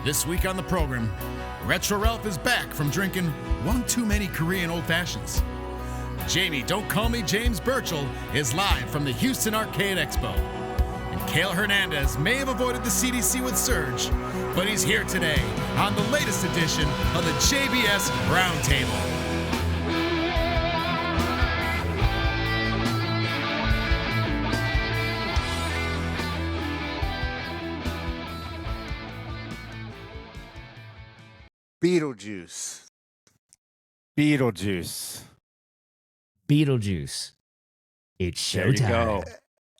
This week on the program, Retro Ralph is back from drinking one too many Korean old fashions. Jamie, Don't Call Me James Burchell is live from the Houston Arcade Expo. And Cale Hernandez may have avoided the CDC with Surge, but he's here today on the latest edition of the JBS Roundtable. Beetlejuice. Beetlejuice. Beetlejuice. It's There you showtime. go.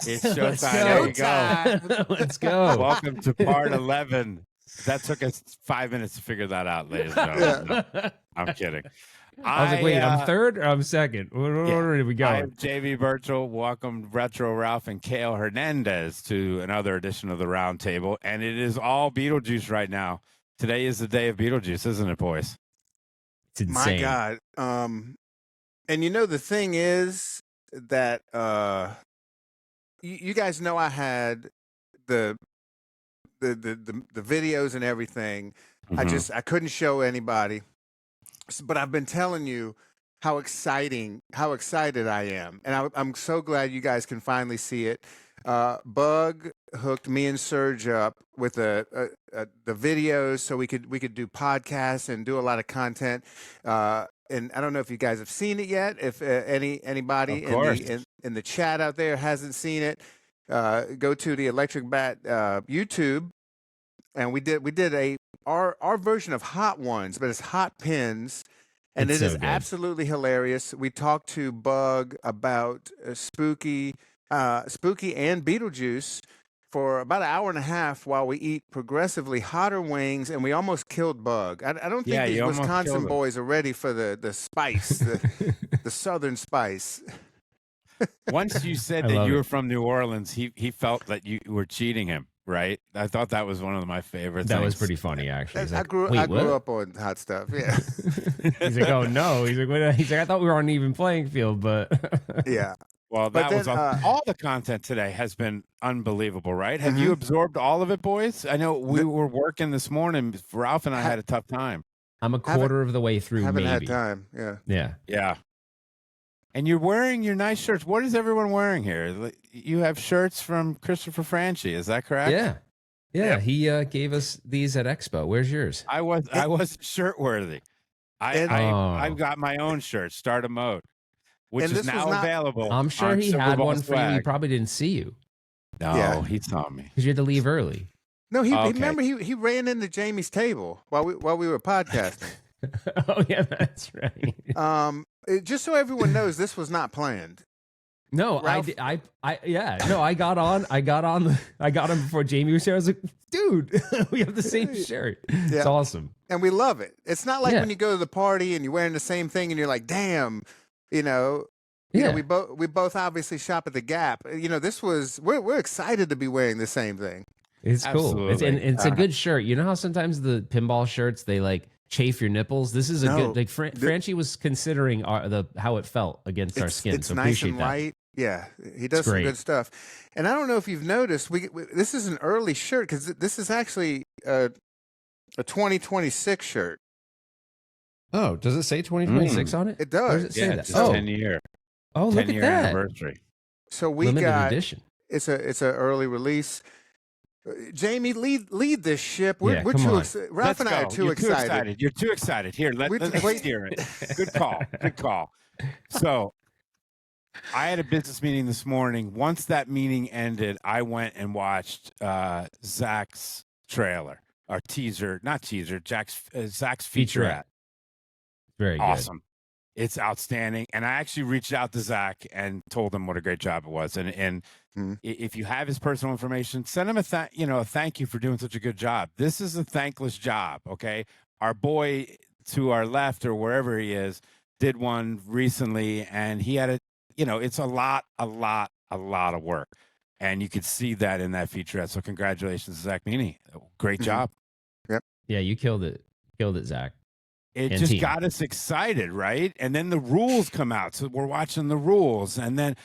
It's showtime. There you go. Let's go. Welcome to part 11. That took us 5 minutes to figure that out, ladies and gentlemen. No, I'm kidding. I was like, wait, I'm third or I'm second? What order did we go? I'm JV Burchell. Welcome Retro Ralph and Cale Hernandez to another edition of the Roundtable. And it is all Beetlejuice right now. Today is the day of Beetlejuice, isn't it, boys? It's insane. My God. And you know, the thing is that you guys know I had the videos and everything. Mm-hmm. I couldn't show anybody, but I've been telling you how excited I am, and I'm so glad you guys can finally see it. Bug hooked me and Surge up with the videos so we could do podcasts and do a lot of content. And I don't know if you guys have seen it yet. If anybody in the chat out there hasn't seen it, go to the Electric Bat YouTube, and we did our version of Hot Ones, but it's Hot Pins. And it is absolutely hilarious. We talked to Bug about Spooky and Beetlejuice for about an hour and a half while we eat progressively hotter wings, and we almost killed Bug. I don't think these Wisconsin boys are ready for the spice, the southern spice. Once you said that you were from New Orleans, he felt that you were cheating him, right? I thought that was one of my favorites. That was pretty funny, actually. I grew up on hot stuff. Yeah. He's like, oh no. He's like, I thought we were on an even playing field, but yeah. Well, all the content today has been unbelievable, right? Have you absorbed all of it, boys? I know we were working this morning. Ralph and I had a tough time. I'm a quarter of the way through. Haven't maybe. had time. Yeah. Yeah. Yeah. And you're wearing your nice shirts. What is everyone wearing here? You have shirts from Christopher Franchi. Is that correct? Yeah. Yeah. He gave us these at Expo. Where's yours? I was shirt worthy. I've got my own shirt, Start a Mode, which is now available. I'm sure he had one for you. He probably didn't see you. No, he saw me because you had to leave early. No, remember he ran into Jamie's table while we were podcasting. Oh yeah, that's right. Just so everyone knows, this was not planned. No, Ralph? I got on before Jamie was here. I was like, dude, we have the same shirt. It's awesome. And we love it. It's not like when you go to the party and you're wearing the same thing and you're like, damn, you know, we both obviously shop at the Gap. You know, we're excited to be wearing the same thing. It's cool. It's a good shirt. You know how sometimes the pinball shirts, they like chafe your nipples? This is a good, like Franchi was considering how it felt against our skin. It's so nice appreciate and that. light. Yeah, he does some good stuff. And I don't know if you've noticed, this is an early shirt because this is actually a 2026 shirt. Oh, does it say 2026 on it? It does. Or does it say that? It's 10-year. Oh, look at that. Anniversary. So we limited got edition. It's an early release. Jamie, lead this ship. We're too excited. Ralph and I are too excited. You're too excited. Here, let's steer it. Good call. Good call. So I had a business meeting this morning. Once that meeting ended, I went and watched Zach's trailer or teaser, not teaser, Zach's featurette. Very good. Awesome. It's outstanding. And I actually reached out to Zach and told him what a great job it was. And if you have his personal information, send him a thank you for doing such a good job. This is a thankless job, okay? Our boy to our left or wherever he is did one recently, and he had it's a lot of work. And you could see that in that featurette. So congratulations, Zach Meany. Great job. Yep. Yeah, you killed it. Killed it, Zach. It just got us excited, right? And then the rules come out. So we're watching the rules. And then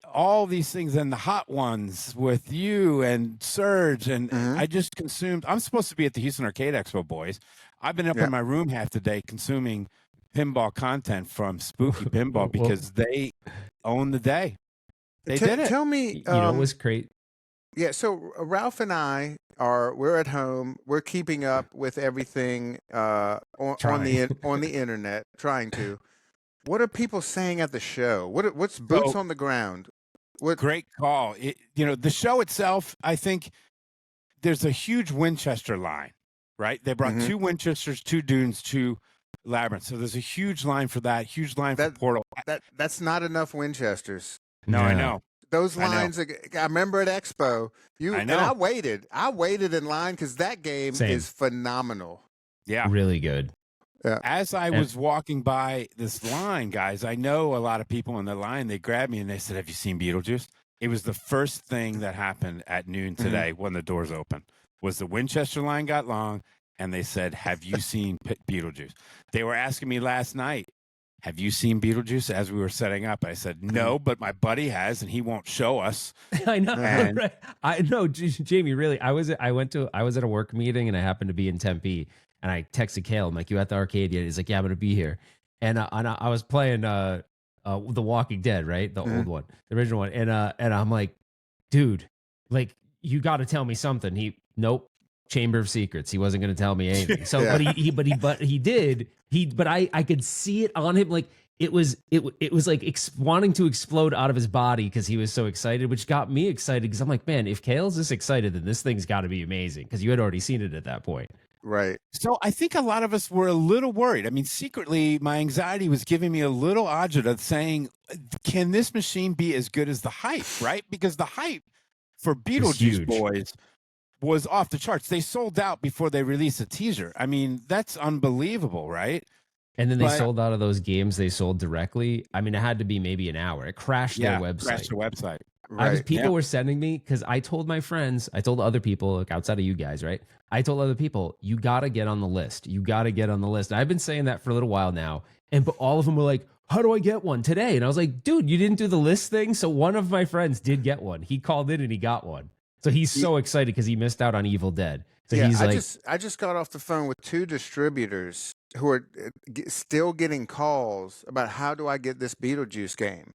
all these things, and the hot ones with you and Serge, and I just consumed. I'm supposed to be at the Houston Arcade Expo, boys. I've been up in my room half the day consuming pinball content from Spooky Pinball because they own the day. They did it. Tell me, you know, it was great. Yeah, so Ralph and I we're at home. We're keeping up with everything on the internet, trying to. What are people saying at the show? What's boots on the ground? Great call. The show itself, I think there's a huge Winchester line, right? They brought 2 Winchesters, 2 Dunes, 2 Labyrinths. So there's a huge line for that, huge line for Portal. That's not enough Winchesters. No, I know. Those lines, I remember at Expo, I know. and I waited in line because that game is phenomenal. Yeah. Really good. Yeah. As I was walking by this line, guys, I know a lot of people in the line, they grabbed me and they said, have you seen Beetlejuice? It was the first thing that happened at noon today when the doors opened, was the Winchester line got long, and they said, have you seen Beetlejuice? They were asking me last night, have you seen Beetlejuice, as we were setting up? I said, no, but my buddy has, and he won't show us. I know. Right? I know, Jamie, really, I was at a work meeting, and I happened to be in Tempe. And I texted Cale, I'm like, you at the arcade yet? He's like, yeah, I'm going to be here. And I was playing The Walking Dead, right? The old one, the original one. And I'm like, dude, like, you got to tell me something. Nope, Chamber of Secrets. He wasn't going to tell me anything. So, but he did. But I could see it on him. Like, it was like wanting to explode out of his body because he was so excited, which got me excited because I'm like, man, if Cale's this excited, then this thing's got to be amazing because you had already seen it at that point. Right. So I think a lot of us were a little worried. I mean, secretly, my anxiety was giving me a little agita saying, can this machine be as good as the hype, right? Because the hype for Beetlejuice Boys was off the charts. They sold out before they released a teaser. I mean, that's unbelievable, right? And then they sold out of those games they sold directly. I mean, it had to be maybe an hour. It crashed their website. Crashed their website. Right. People were sending me, because I told my friends, I told other people, like outside of you guys, right? I told other people, you got to get on the list. You got to get on the list. I've been saying that for a little while now. But all of them were like, how do I get one today? And I was like, dude, you didn't do the list thing. So one of my friends did get one. He called in and he got one. So he's so excited because he missed out on Evil Dead. So he's I just got off the phone with 2 distributors who are still getting calls about how do I get this Beetlejuice game?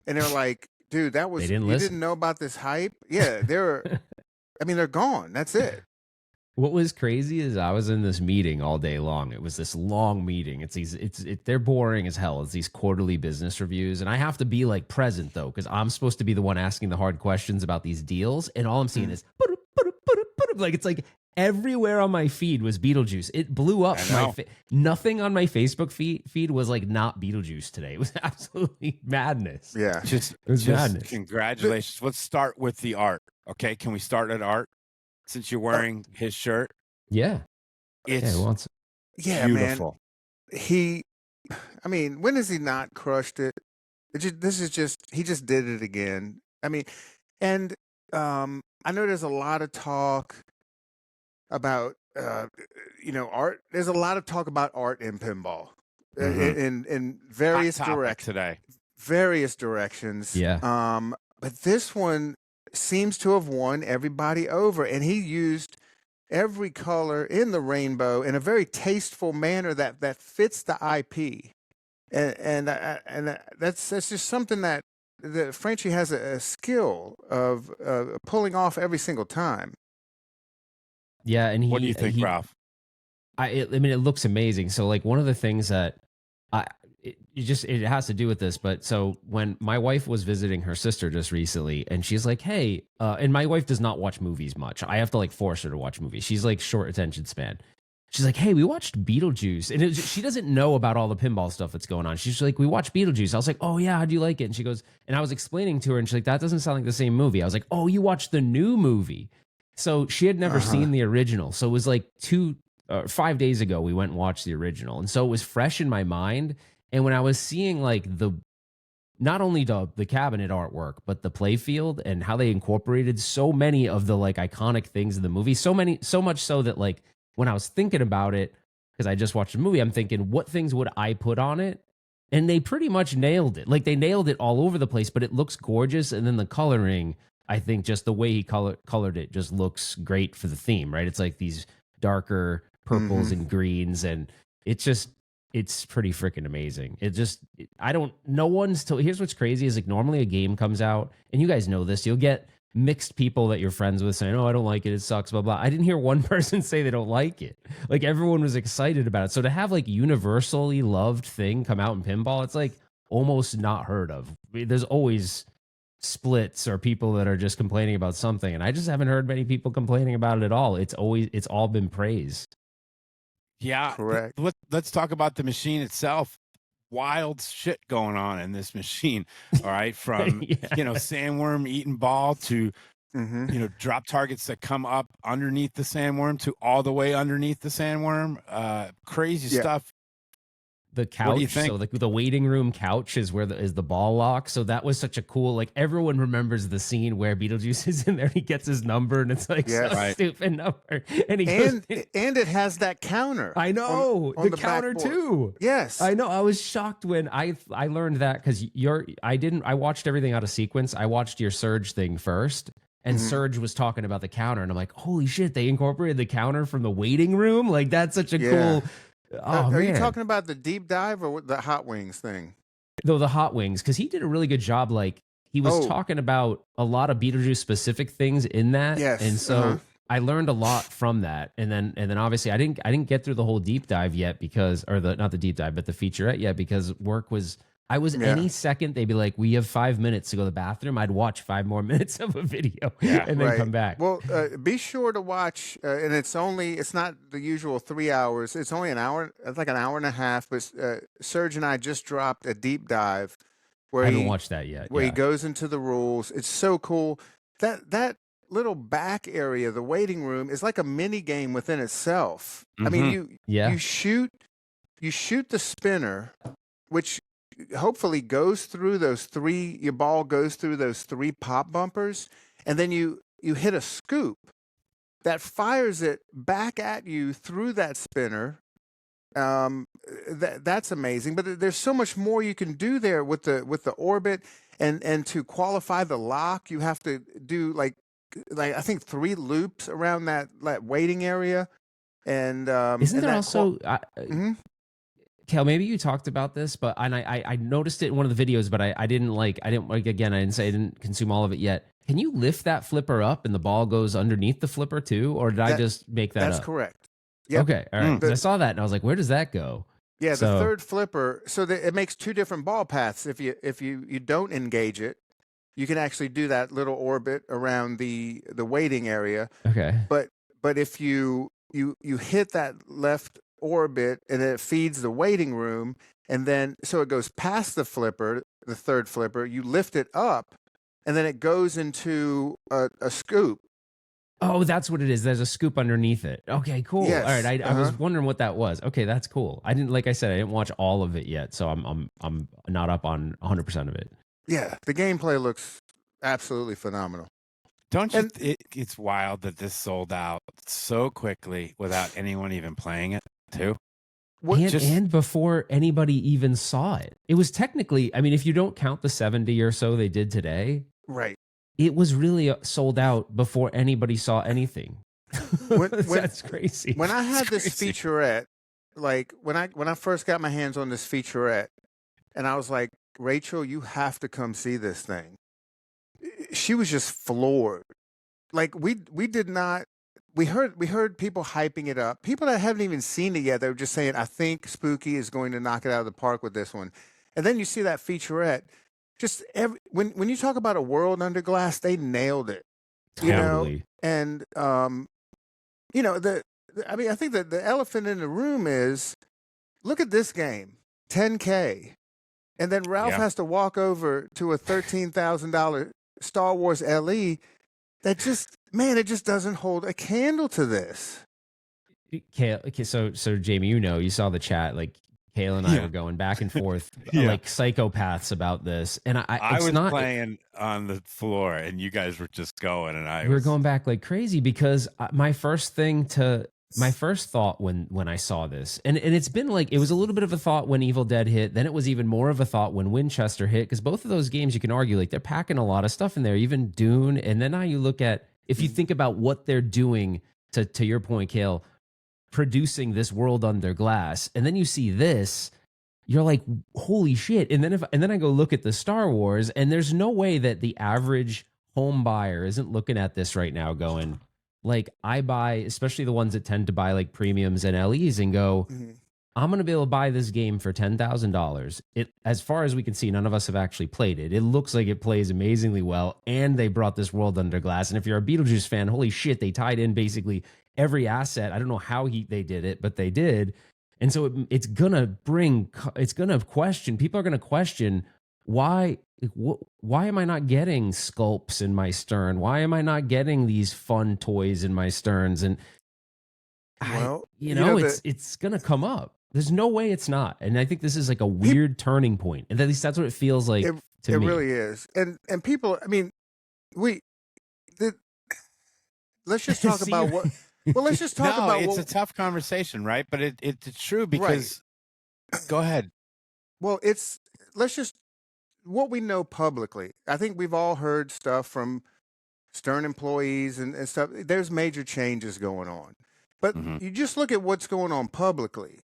And they're like, dude, you didn't know about this hype? Yeah, they're gone. That's it. What was crazy is I was in this meeting all day long. It was this long meeting. They're boring as hell. It's these quarterly business reviews. And I have to be like present though, because I'm supposed to be the one asking the hard questions about these deals. And all I'm seeing is like, it's like everywhere on my feed was Beetlejuice. It blew up. Nothing on my Facebook feed was like not Beetlejuice today. It was absolutely madness. Yeah. It was madness. Congratulations. Let's start with the art. Okay. Can we start at art? Since you're wearing his shirt. Yeah. It's Man. beautiful. When has he not crushed it? He just did it again. I mean, and I know there's a lot of talk about art. There's a lot of talk about art in pinball in various directions. Yeah. But this one seems to have won everybody over, and he used every color in the rainbow in a very tasteful manner that fits the IP, and that's just something that Frenchie has a skill of pulling off every single time. Yeah, and what do you think, Ralph? It looks amazing. So, like, one of the things that it has to do with this, but so when my wife was visiting her sister just recently, and she's like, hey, and my wife does not watch movies much. I have to like force her to watch movies. She's like short attention span. She's like, hey, we watched Beetlejuice. And she doesn't know about all the pinball stuff that's going on. She's like, we watched Beetlejuice. I was like, oh yeah, how'd you like it? And she goes, and I was explaining to her, and she's like, that doesn't sound like the same movie. I was like, oh, you watched the new movie. So she had never seen the original. So it was like 5 days ago, we went and watched the original. And so it was fresh in my mind. And when I was seeing like not only the cabinet artwork, but the play field and how they incorporated so many of the like iconic things in the movie, so much so that like when I was thinking about it, because I just watched the movie, I'm thinking, what things would I put on it and they pretty much nailed it. Like they nailed it all over the place, but it looks gorgeous. And then the coloring, I think just the way he colored it just looks great for the theme, right? It's like these darker purples and greens, and it's pretty freaking amazing. Here's what's crazy is like normally a game comes out, and you guys know this, you'll get mixed people that you're friends with saying, oh, I don't like it, it sucks, blah, blah. I didn't hear one person say they don't like it. Like everyone was excited about it. So to have like universally loved thing come out in pinball, it's like almost not heard of. There's always splits or people that are just complaining about something, and I just haven't heard many people complaining about it at all. It's all been praise. Yeah, correct. Let's talk about the machine itself. Wild shit going on in this machine. All right, from sandworm eating ball to drop targets that come up underneath the sandworm to all the way underneath the sandworm. Crazy stuff. The couch, so the waiting room couch is where the ball lock. So that was such a cool, like everyone remembers the scene where Beetlejuice is in there, he gets his number, and it's like stupid number, and it has that counter. I know on the counter too. Yes, I know. I was shocked when I learned that because I watched everything out of sequence. I watched your Surge thing first. And Surge was talking about the counter, and I'm like, holy shit, they incorporated the counter from the waiting room. Like that's such a cool. Are you talking about the deep dive or the hot wings thing? Though the hot wings, because he did a really good job. Like he was talking about a lot of Beetlejuice specific things in that. Yes. And so I learned a lot from that. And then obviously I didn't get through the whole deep dive yet not the deep dive, but the featurette yet, because any second they'd be like, we have 5 minutes to go to the bathroom. I'd watch 5 more minutes of a video and then come back. Well, be sure to watch, and it's not the usual 3 hours. It's only an hour. It's like an hour and a half. But Serge and I just dropped a deep dive where I haven't watched that yet. Where he goes into the rules. It's so cool. That little back area, the waiting room, is like a mini game within itself. I mean, you shoot the spinner, which hopefully your ball goes through those 3 pop bumpers, and then you hit a scoop that fires it back at you through that spinner. That's amazing, but there's so much more you can do there with the orbit, and to qualify the lock you have to do like I think 3 loops around that waiting area, and isn't there also Cale, maybe you talked about this, but I noticed it in one of the videos, but I didn't say I didn't consume all of it yet. Can you lift that flipper up and the ball goes underneath the flipper too, or did I just make that up? That's correct. Yep. Okay, all right. I saw that and I was like, where does that go? Yeah, the third flipper. So it makes 2 different ball paths. If you don't engage it, you can actually do that little orbit around the waiting area. Okay. But if you hit that left orbit and it feeds the waiting room, and then so it goes past the third flipper, you lift it up, and then it goes into a scoop. Oh, that's what it is. There's a scoop underneath it. Okay, cool. Yes. All right, I was wondering what that was. Okay, that's cool. I didn't, like I said, I didn't watch all of it yet, so I'm not up on 100% of it. Yeah, the gameplay looks absolutely phenomenal. Don't you? It's wild that this sold out so quickly without anyone even playing it too. And before anybody even saw it. It was technically, I mean, if you don't count the 70 or so they did today, right? It was really sold out before anybody saw anything. That's crazy. When I had this featurette, like when I first got my hands on this featurette, and I was like, Rachel, you have to come see this thing. She was just floored. Like we did not. We heard people hyping it up. People that haven't even seen it yet, they were just saying, I think Spooky is going to knock it out of the park with this one. And then you see that featurette. Just when you talk about a world under glass, they nailed it. You know? And I think that the elephant in the room is, look at this game, $10K. And then Ralph has to walk over to a $13,000 Star Wars LE that it just doesn't hold a candle to this. Cale, okay, so Jamie, you saw the chat, like Cale and I were going back and forth like psychopaths about this, and I was playing on the floor, and you guys were just going, and we were going back like crazy because my first thing to my first thought when I saw this, and it's been like, it was a little bit of a thought when Evil Dead hit, then it was even more of a thought when Winchester hit, because both of those games you can argue like they're packing a lot of stuff in there, even Dune, and then now you look at, if you think about what they're doing, to your point, Cale, producing this world under glass, and then you see this, you're like, holy shit. And then I go look at the Star Wars, and there's no way that the average home buyer isn't looking at this right now going, like, I buy, especially the ones that tend to buy like premiums and LEs, and go, I'm going to be able to buy this game for $10,000. It, as far as we can see, none of us have actually played it. It looks like it plays amazingly well, and they brought this world under glass. And if you're a Beetlejuice fan, holy shit, they tied in basically every asset. I don't know how they did it, but they did. And so it's going to question, people are going to question, why am I not getting sculpts in my Stern? Why am I not getting these fun toys in my Sterns? And it's going to come up. There's no way it's not. And I think this is like a weird turning point. And at least that's what it feels like to me. It really is. And people, I mean, let's just talk about what. Well, let's just talk about. It's a tough conversation, right? But it's true because. Right. Go ahead. Well, let's just what we know publicly. I think we've all heard stuff from Stern employees and stuff. There's major changes going on, but you just look at what's going on publicly.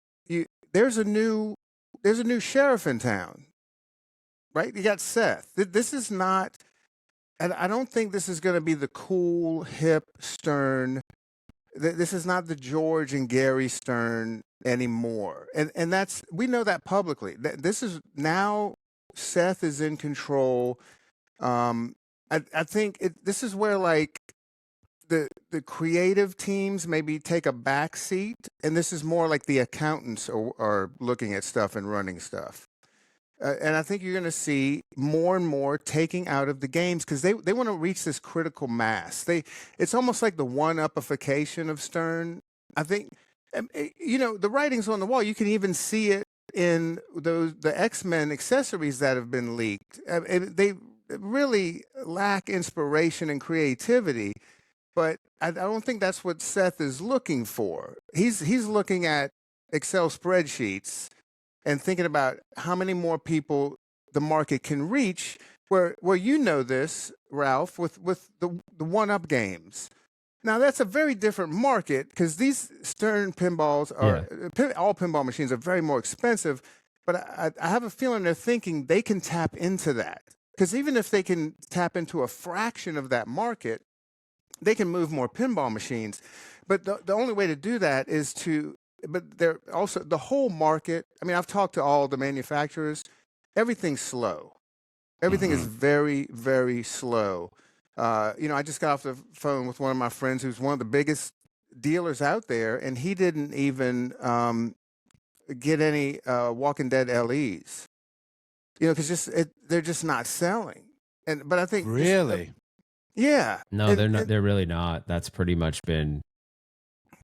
There's a new sheriff in town, right? You got Seth. This is not, and I don't think this is going to be the cool, hip Stern. This is not the George and Gary Stern anymore. And we know that publicly. This is now Seth is in control. I think this is where like the creative teams maybe take a back seat, and this is more like the accountants are looking at stuff and running stuff. And I think you're going to see more and more taking out of the games because they want to reach this critical mass. It's almost like the one-upification of Stern. I think, the writing's on the wall. You can even see it in the X-Men accessories that have been leaked. They really lack inspiration and creativity, but I don't think that's what Seth is looking for. He's looking at Excel spreadsheets and thinking about how many more people the market can reach, where you know this, Ralph, with the one-up games. Now, that's a very different market because these Stern pinballs all pinball machines are very more expensive, but I have a feeling they're thinking they can tap into that. Because even if they can tap into a fraction of that market, they can move more pinball machines. But the only way to do that is but they're also the whole market. I mean, I've talked to all the manufacturers. Everything's slow. Everything is very, very slow. I just got off the phone with one of my friends who's one of the biggest dealers out there, and he didn't even get any Walking Dead LEs. Because they're just not selling. But I think really, no, they're not. They're really not. That's pretty much been.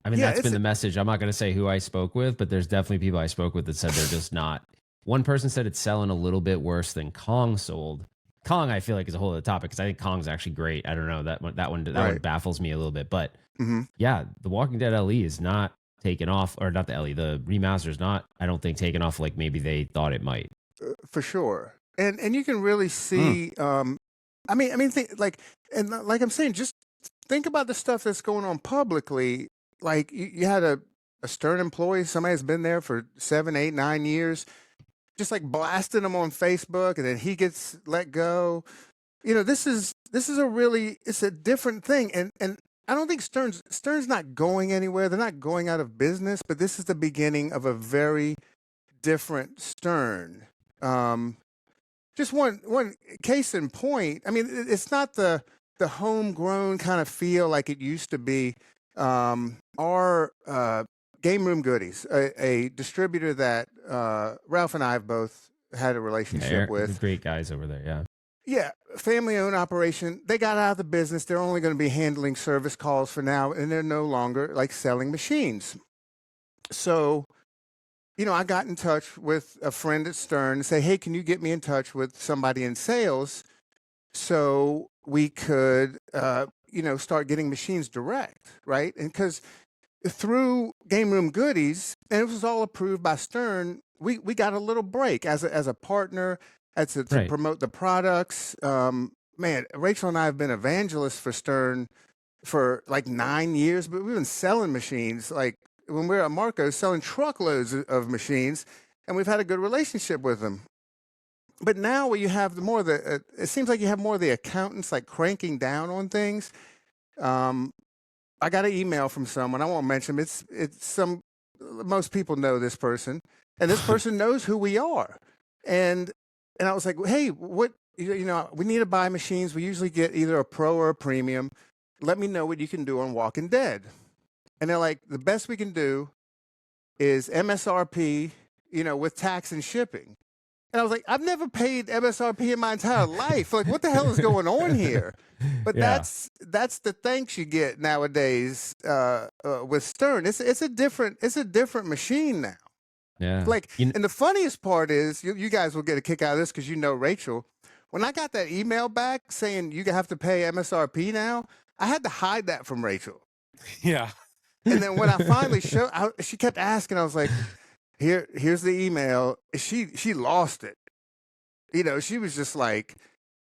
I mean, that's been the message. I'm not going to say who I spoke with, but there's definitely people I spoke with that said they're just not. One person said it's selling a little bit worse than Kong sold. Kong, I feel like, is a whole other topic because I think Kong's actually great. I don't know, that one baffles me a little bit. But yeah, the Walking Dead LE is not taken off, or not the LE, the remaster is not, I don't think, taken off like maybe they thought it might. For sure. And you can really see, like I'm saying, just think about the stuff that's going on publicly. Like you had a Stern employee, somebody has been there for 7, 8, 9 years, just like blasting him on Facebook, and then he gets let go. This is it's a different thing. And I don't think Stern's not going anywhere. They're not going out of business, but this is the beginning of a very different Stern. Just one case in point. I mean, it's not the homegrown kind of feel like it used to be. Our Game Room Goodies, a distributor that Ralph and I have both had a relationship with. Great guys over there, yeah. Yeah, family-owned operation. They got out of the business. They're only going to be handling service calls for now, and they're no longer like selling machines. So, I got in touch with a friend at Stern and say, hey, can you get me in touch with somebody in sales so we could, start getting machines direct, right? And because through Game Room Goodies, and it was all approved by Stern. We got a little break as a partner, to Right. promote the products. Man, Rachel and I have been evangelists for Stern for like 9 years, but we've been selling machines. Like when we were at Marco's, selling truckloads of machines, and we've had a good relationship with them. But now where you have it seems like you have more of the accountants like cranking down on things. I got an email from someone. I won't mention him. Most people know this person, and this person knows who we are. And I was like, hey, what, we need to buy machines. We usually get either a pro or a premium. Let me know what you can do on Walking Dead. And they're like, the best we can do is MSRP, with tax and shipping. And I was like, I've never paid MSRP in my entire life. Like, what the hell is going on here? But Yeah. that's the thanks you get nowadays with Stern. It's a different machine now. Yeah. Like, and the funniest part is, you guys will get a kick out of this because you know Rachel. When I got that email back saying you have to pay MSRP now, I had to hide that from Rachel. Yeah. And then when I finally she kept asking. I was like, here's the email. She lost it. She was just like,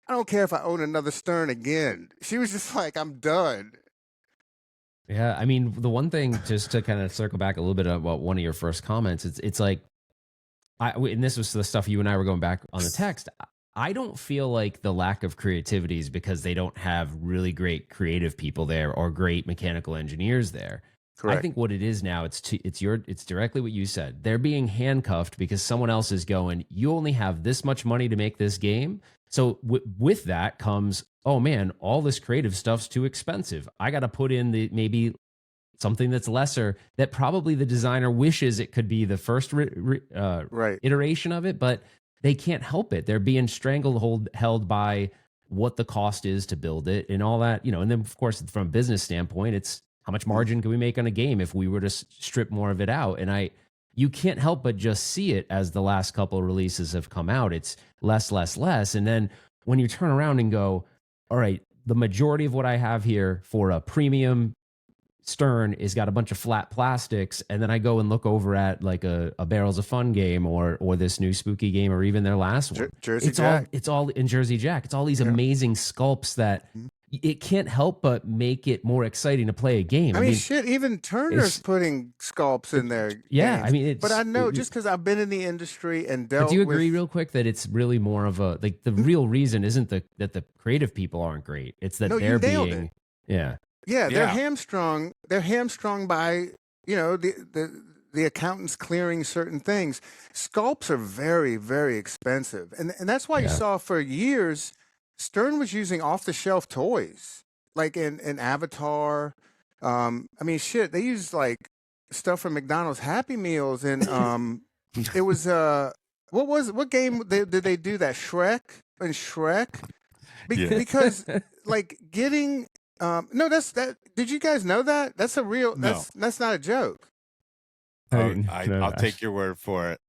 I don't care if I own another Stern again. She was just like, I'm done. Yeah, I mean, the one thing, just to kind of circle back a little bit about one of your first comments, it's like, and this was the stuff you and I were going back on the text. I don't feel like the lack of creativity is because they don't have really great creative people there or great mechanical engineers there. Correct. I think what it is now, it's directly what you said. They're being handcuffed because someone else is going, you only have this much money to make this game. So with that comes, oh man, all this creative stuff's too expensive. I got to put in maybe something that's lesser that probably the designer wishes it could be the first right. iteration of it, but they can't help it. They're being held by what the cost is to build it and all that, and then of course, from a business standpoint, it's how much margin can we make on a game if we were to strip more of it out? And you can't help but just see it as the last couple of releases have come out. It's less. And then when you turn around and go, all right, the majority of what I have here for a premium Stern is got a bunch of flat plastics. And then I go and look over at like a Barrels of Fun game or this new Spooky game or even their last one. Jersey Jack. It's all in Jersey Jack. It's all these amazing sculpts that it can't help but make it more exciting to play a game. I mean, shit, even Turner's putting sculpts in there. Yeah, games. I mean, but I know just because I've been in the industry and dealt. But do you agree, real quick, that it's really more of a like the real reason isn't that the creative people aren't great? It's that they're being, yeah, they're hamstrung. They're hamstrung by the accountants clearing certain things. Sculpts are very, very expensive, and that's why you saw for years Stern was using off-the-shelf toys, like in Avatar. I mean, shit, they used like stuff from McDonald's Happy Meals, and it was what game did they do that? Shrek. Because like getting no, that. Did you guys know that? That's a real. That's not a joke. I'll take your word for it.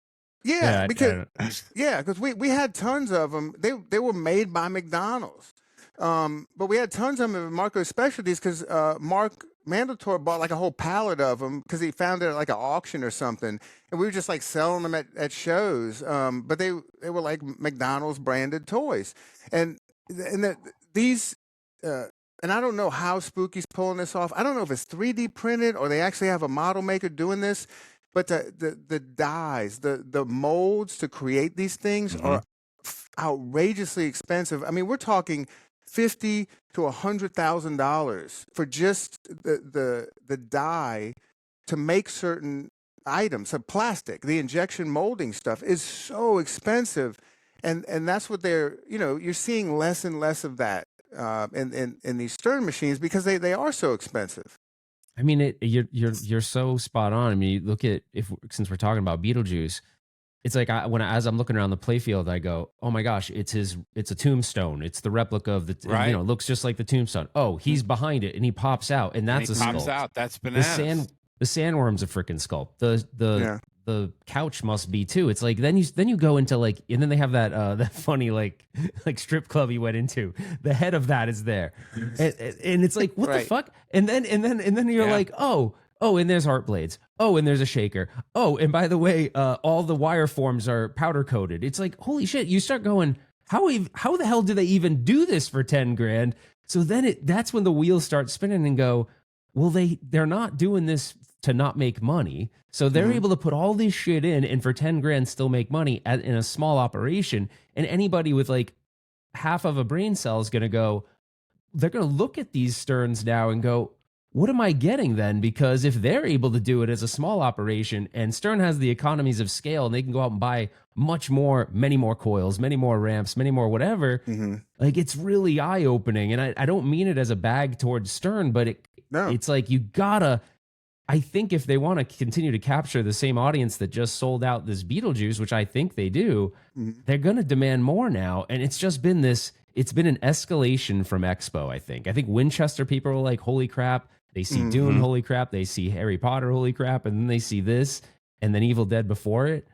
Yeah, because we had tons of them. They were made by McDonald's, but we had tons of them at Marco's Specialties because Mark Mandeltor bought like a whole pallet of them because he found it at like an auction or something, and we were just like selling them at shows. But they were like McDonald's branded toys, and these. And I don't know how Spooky's pulling this off. I don't know if it's 3D printed or they actually have a model maker doing this. But the dyes, the molds to create these things are outrageously expensive. I mean, we're talking $50,000 to $100,000 for just the dye to make certain items. So plastic, the injection molding stuff is so expensive, and that's what you're seeing less and less of that in these Stern machines because they are so expensive. I mean, you're so spot on. I mean, you look at since we're talking about Beetlejuice, it's like as I'm looking around the playfield, I go, oh my gosh, it's a tombstone. It's the replica of the it looks just like the tombstone. Oh, he's behind it and he pops out, and that's a sculpt. Pops out. That's bananas. The sandworm's a freaking sculpt. The couch must be too. It's like then you go into like, and then they have that funny like strip club you went into. The head of that is there, and it's like what the fuck? And then you're like, oh, Oh, and there's heart blades. Oh, and there's a shaker. Oh, and by the way, all the wire forms are powder coated. It's like, holy shit. You start going, how the hell do they even do this for 10 grand? So then that's when the wheels start spinning and go, well, they're not doing this to not make money. So they're able to put all this shit in and for 10 grand still make money in a small operation. And anybody with like half of a brain cell is going to go, they're going to look at these Sterns now and go, what am I getting then? Because if they're able to do it as a small operation and Stern has the economies of scale and they can go out and buy many more coils, many more ramps, many more whatever, like it's really eye opening. And I don't mean it as a bag towards Stern, but it's like you gotta, I think if they want to continue to capture the same audience that just sold out this Beetlejuice, which I think they do, they're going to demand more now. And it's just been it's been an escalation from Expo, I think. I think Winchester people are like, holy crap. They see Dune, holy crap. They see Harry Potter, holy crap. And then they see this and then Evil Dead before it.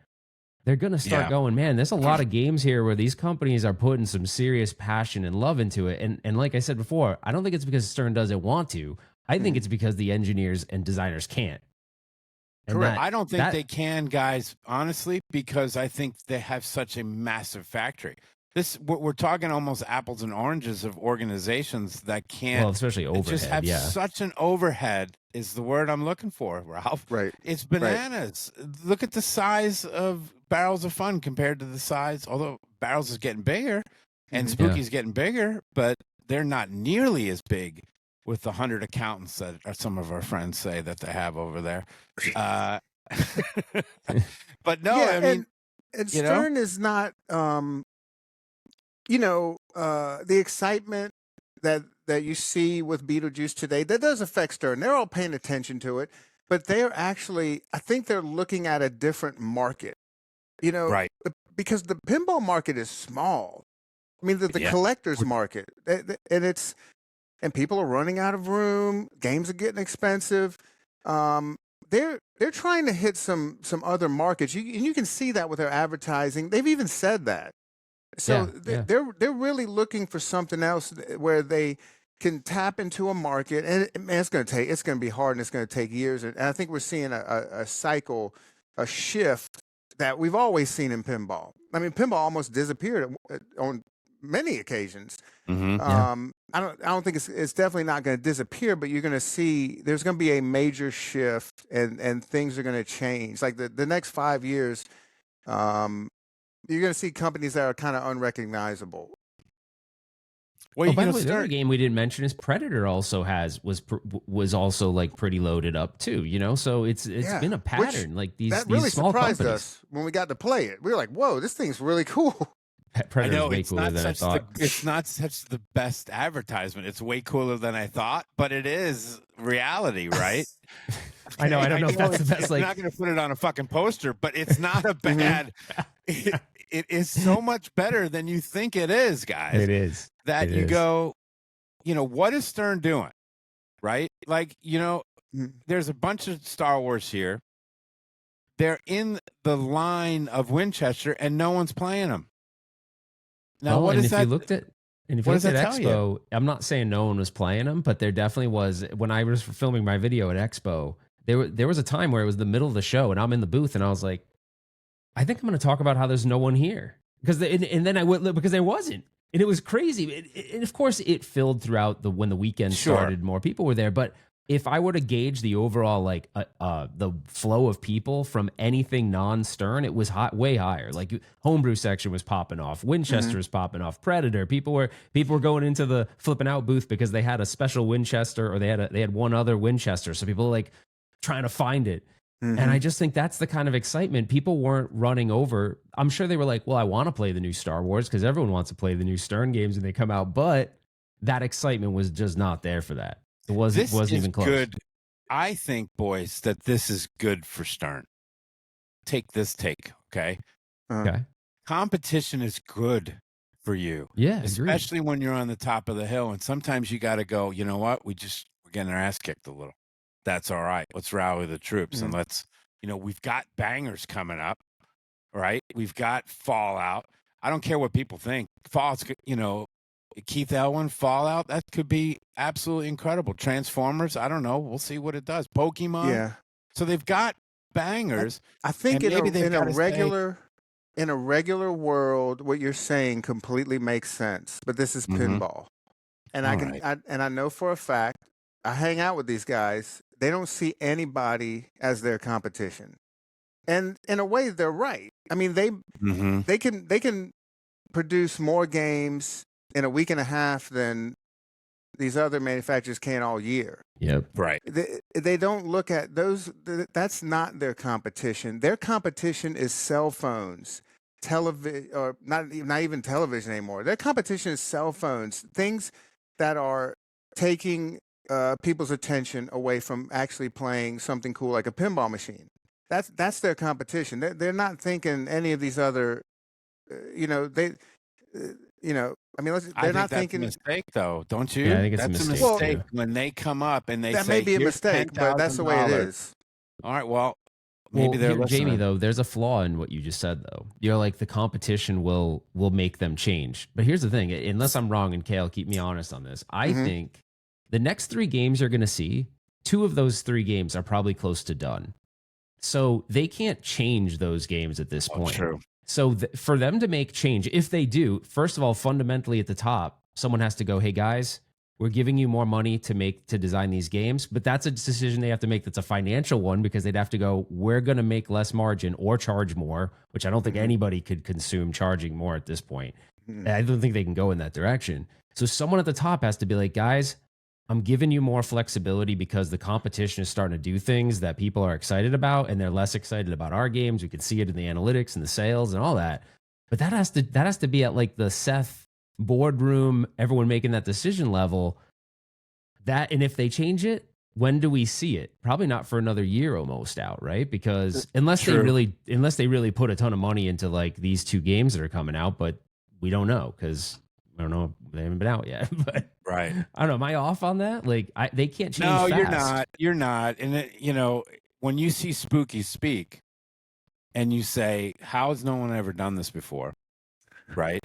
They're going to start going, man, there's a lot of games here where these companies are putting some serious passion and love into it. And like I said before, I don't think it's because Stern doesn't want to. I think it's because the engineers and designers can't. And Correct. I don't think they can, guys, honestly, because I think they have such a massive factory. We're talking almost apples and oranges of organizations that can't, well, especially overhead, just have such an overhead is the word I'm looking for, Ralph. Right. It's bananas. Right. Look at the size of Barrels of Fun compared to the size, although Barrels is getting bigger and Spooky's getting bigger, but they're not nearly as big with the 100 accountants that some of our friends say that they have over there. But no, I mean, and Stern is not, the excitement that you see with Beetlejuice today, that does affect Stern. They're all paying attention to it, but they're actually, I think they're looking at a different market, right? Because the pinball market is small. I mean, the collector's market, and people are running out of room. Games are getting expensive. They're trying to hit some other markets. You can see that with their advertising. They've even said that. So they're really looking for something else where they can tap into a market, and it's going to be hard, and it's going to take years. And I think we're seeing a cycle, a shift that we've always seen in pinball. I mean, pinball almost disappeared on many occasions. I don't think it's definitely not going to disappear, but you're going to see there's going to be a major shift, and things are going to change. Like the next 5 years, you're going to see companies that are kind of unrecognizable. Well, by the way, the other game we didn't mention is Predator. Also was also like pretty loaded up too. So it's been a pattern. Like these really small surprised companies. us when we got to play it. We were like, "Whoa, this thing's really cool." Predator's way cooler than I thought. It's not such the best advertisement. It's way cooler than I thought, but it is reality, right? I know. I don't know if that's the best. I'm not going to put it on a fucking poster, but it's not a bad. It is so much better than you think it is, guys. It is. You go, what is Stern doing? Right? Like, there's a bunch of Star Wars here. They're in the line of Winchester and no one's playing them. Now, what is that? If you looked at Expo, I'm not saying no one was playing them, but there definitely was. When I was filming my video at Expo, there was a time where it was the middle of the show and I'm in the booth and I was like, I think I'm going to talk about how there's no one here. Because then I went, because there wasn't. And it was crazy. And of course, it filled throughout when the weekend started. More people were there. But if I were to gauge the overall, the flow of people from anything non-Stern, it was way higher. Like Homebrew section was popping off. Winchester was popping off. Predator. People were going into the flipping out booth because they had a special Winchester, or they had one other Winchester. So people were like trying to find it. And I just think that's the kind of excitement. People weren't running over. I'm sure they were like, well, I want to play the new Star Wars because everyone wants to play the new Stern games when they come out. But that excitement was just not there for that. It wasn't even close. Good. I think, boys, that this is good for Stern. Take this take, okay? Okay. Competition is good for you. Yeah, especially when you're on the top of the hill. And sometimes you got to go, you know what? We're getting our ass kicked a little. That's all right. Let's rally the troops and let's, we've got bangers coming up, right? We've got Fallout. I don't care what people think. Fallout's, Keith Elwin, Fallout, that could be absolutely incredible. Transformers, I don't know. We'll see what it does. Pokemon. Yeah. So they've got bangers. I think and maybe in a regular world, what you're saying completely makes sense. But this is pinball, and I know for a fact, I hang out with these guys. They don't see anybody as their competition, and in a way, they're right. I mean, they can produce more games in a week and a half than these other manufacturers can all year. Yep. Right. They don't look at those. That's not their competition. Their competition is cell phones, television, or not even television anymore. Their competition is cell phones, things that are taking people's attention away from actually playing something cool like a pinball machine. That's their competition. They're not thinking any of these other, I mean, they're not thinking. That's a mistake, though, don't you? Yeah, I think it's that's a mistake. Well, when they come up and they that say, may be a mistake, but that's the way it is. All right, well, maybe they're listening. Jamie, though, there's a flaw in what you just said, though. You're like, the competition will make them change. But here's the thing, unless I'm wrong, and Cale, keep me honest on this, I think the next 3 games you're going to see, 2 of those 3 games are probably close to done. So they can't change those games at this point. True. So for them to make change, if they do, first of all, fundamentally at the top, someone has to go, hey guys, we're giving you more money to design these games, but that's a decision they have to make. That's a financial one, because they'd have to go, we're going to make less margin or charge more, which I don't think anybody could consume charging more at this point. I don't think they can go in that direction. So someone at the top has to be like, guys, I'm giving you more flexibility because the competition is starting to do things that people are excited about, and they're less excited about our games. We can see it in the analytics and the sales and all that. But that has to be at like the Seth boardroom, everyone making that decision level. And if they change it, when do we see it? Probably not for another year almost out, right? Because unless they really put a ton of money into like these 2 games that are coming out, but we don't know, because I don't know, they haven't been out yet. But right, I don't know. Am I off on that? Like, they can't change. No, fast. You're not. And when you see Spooky speak, and you say, "How has no one ever done this before?" Right,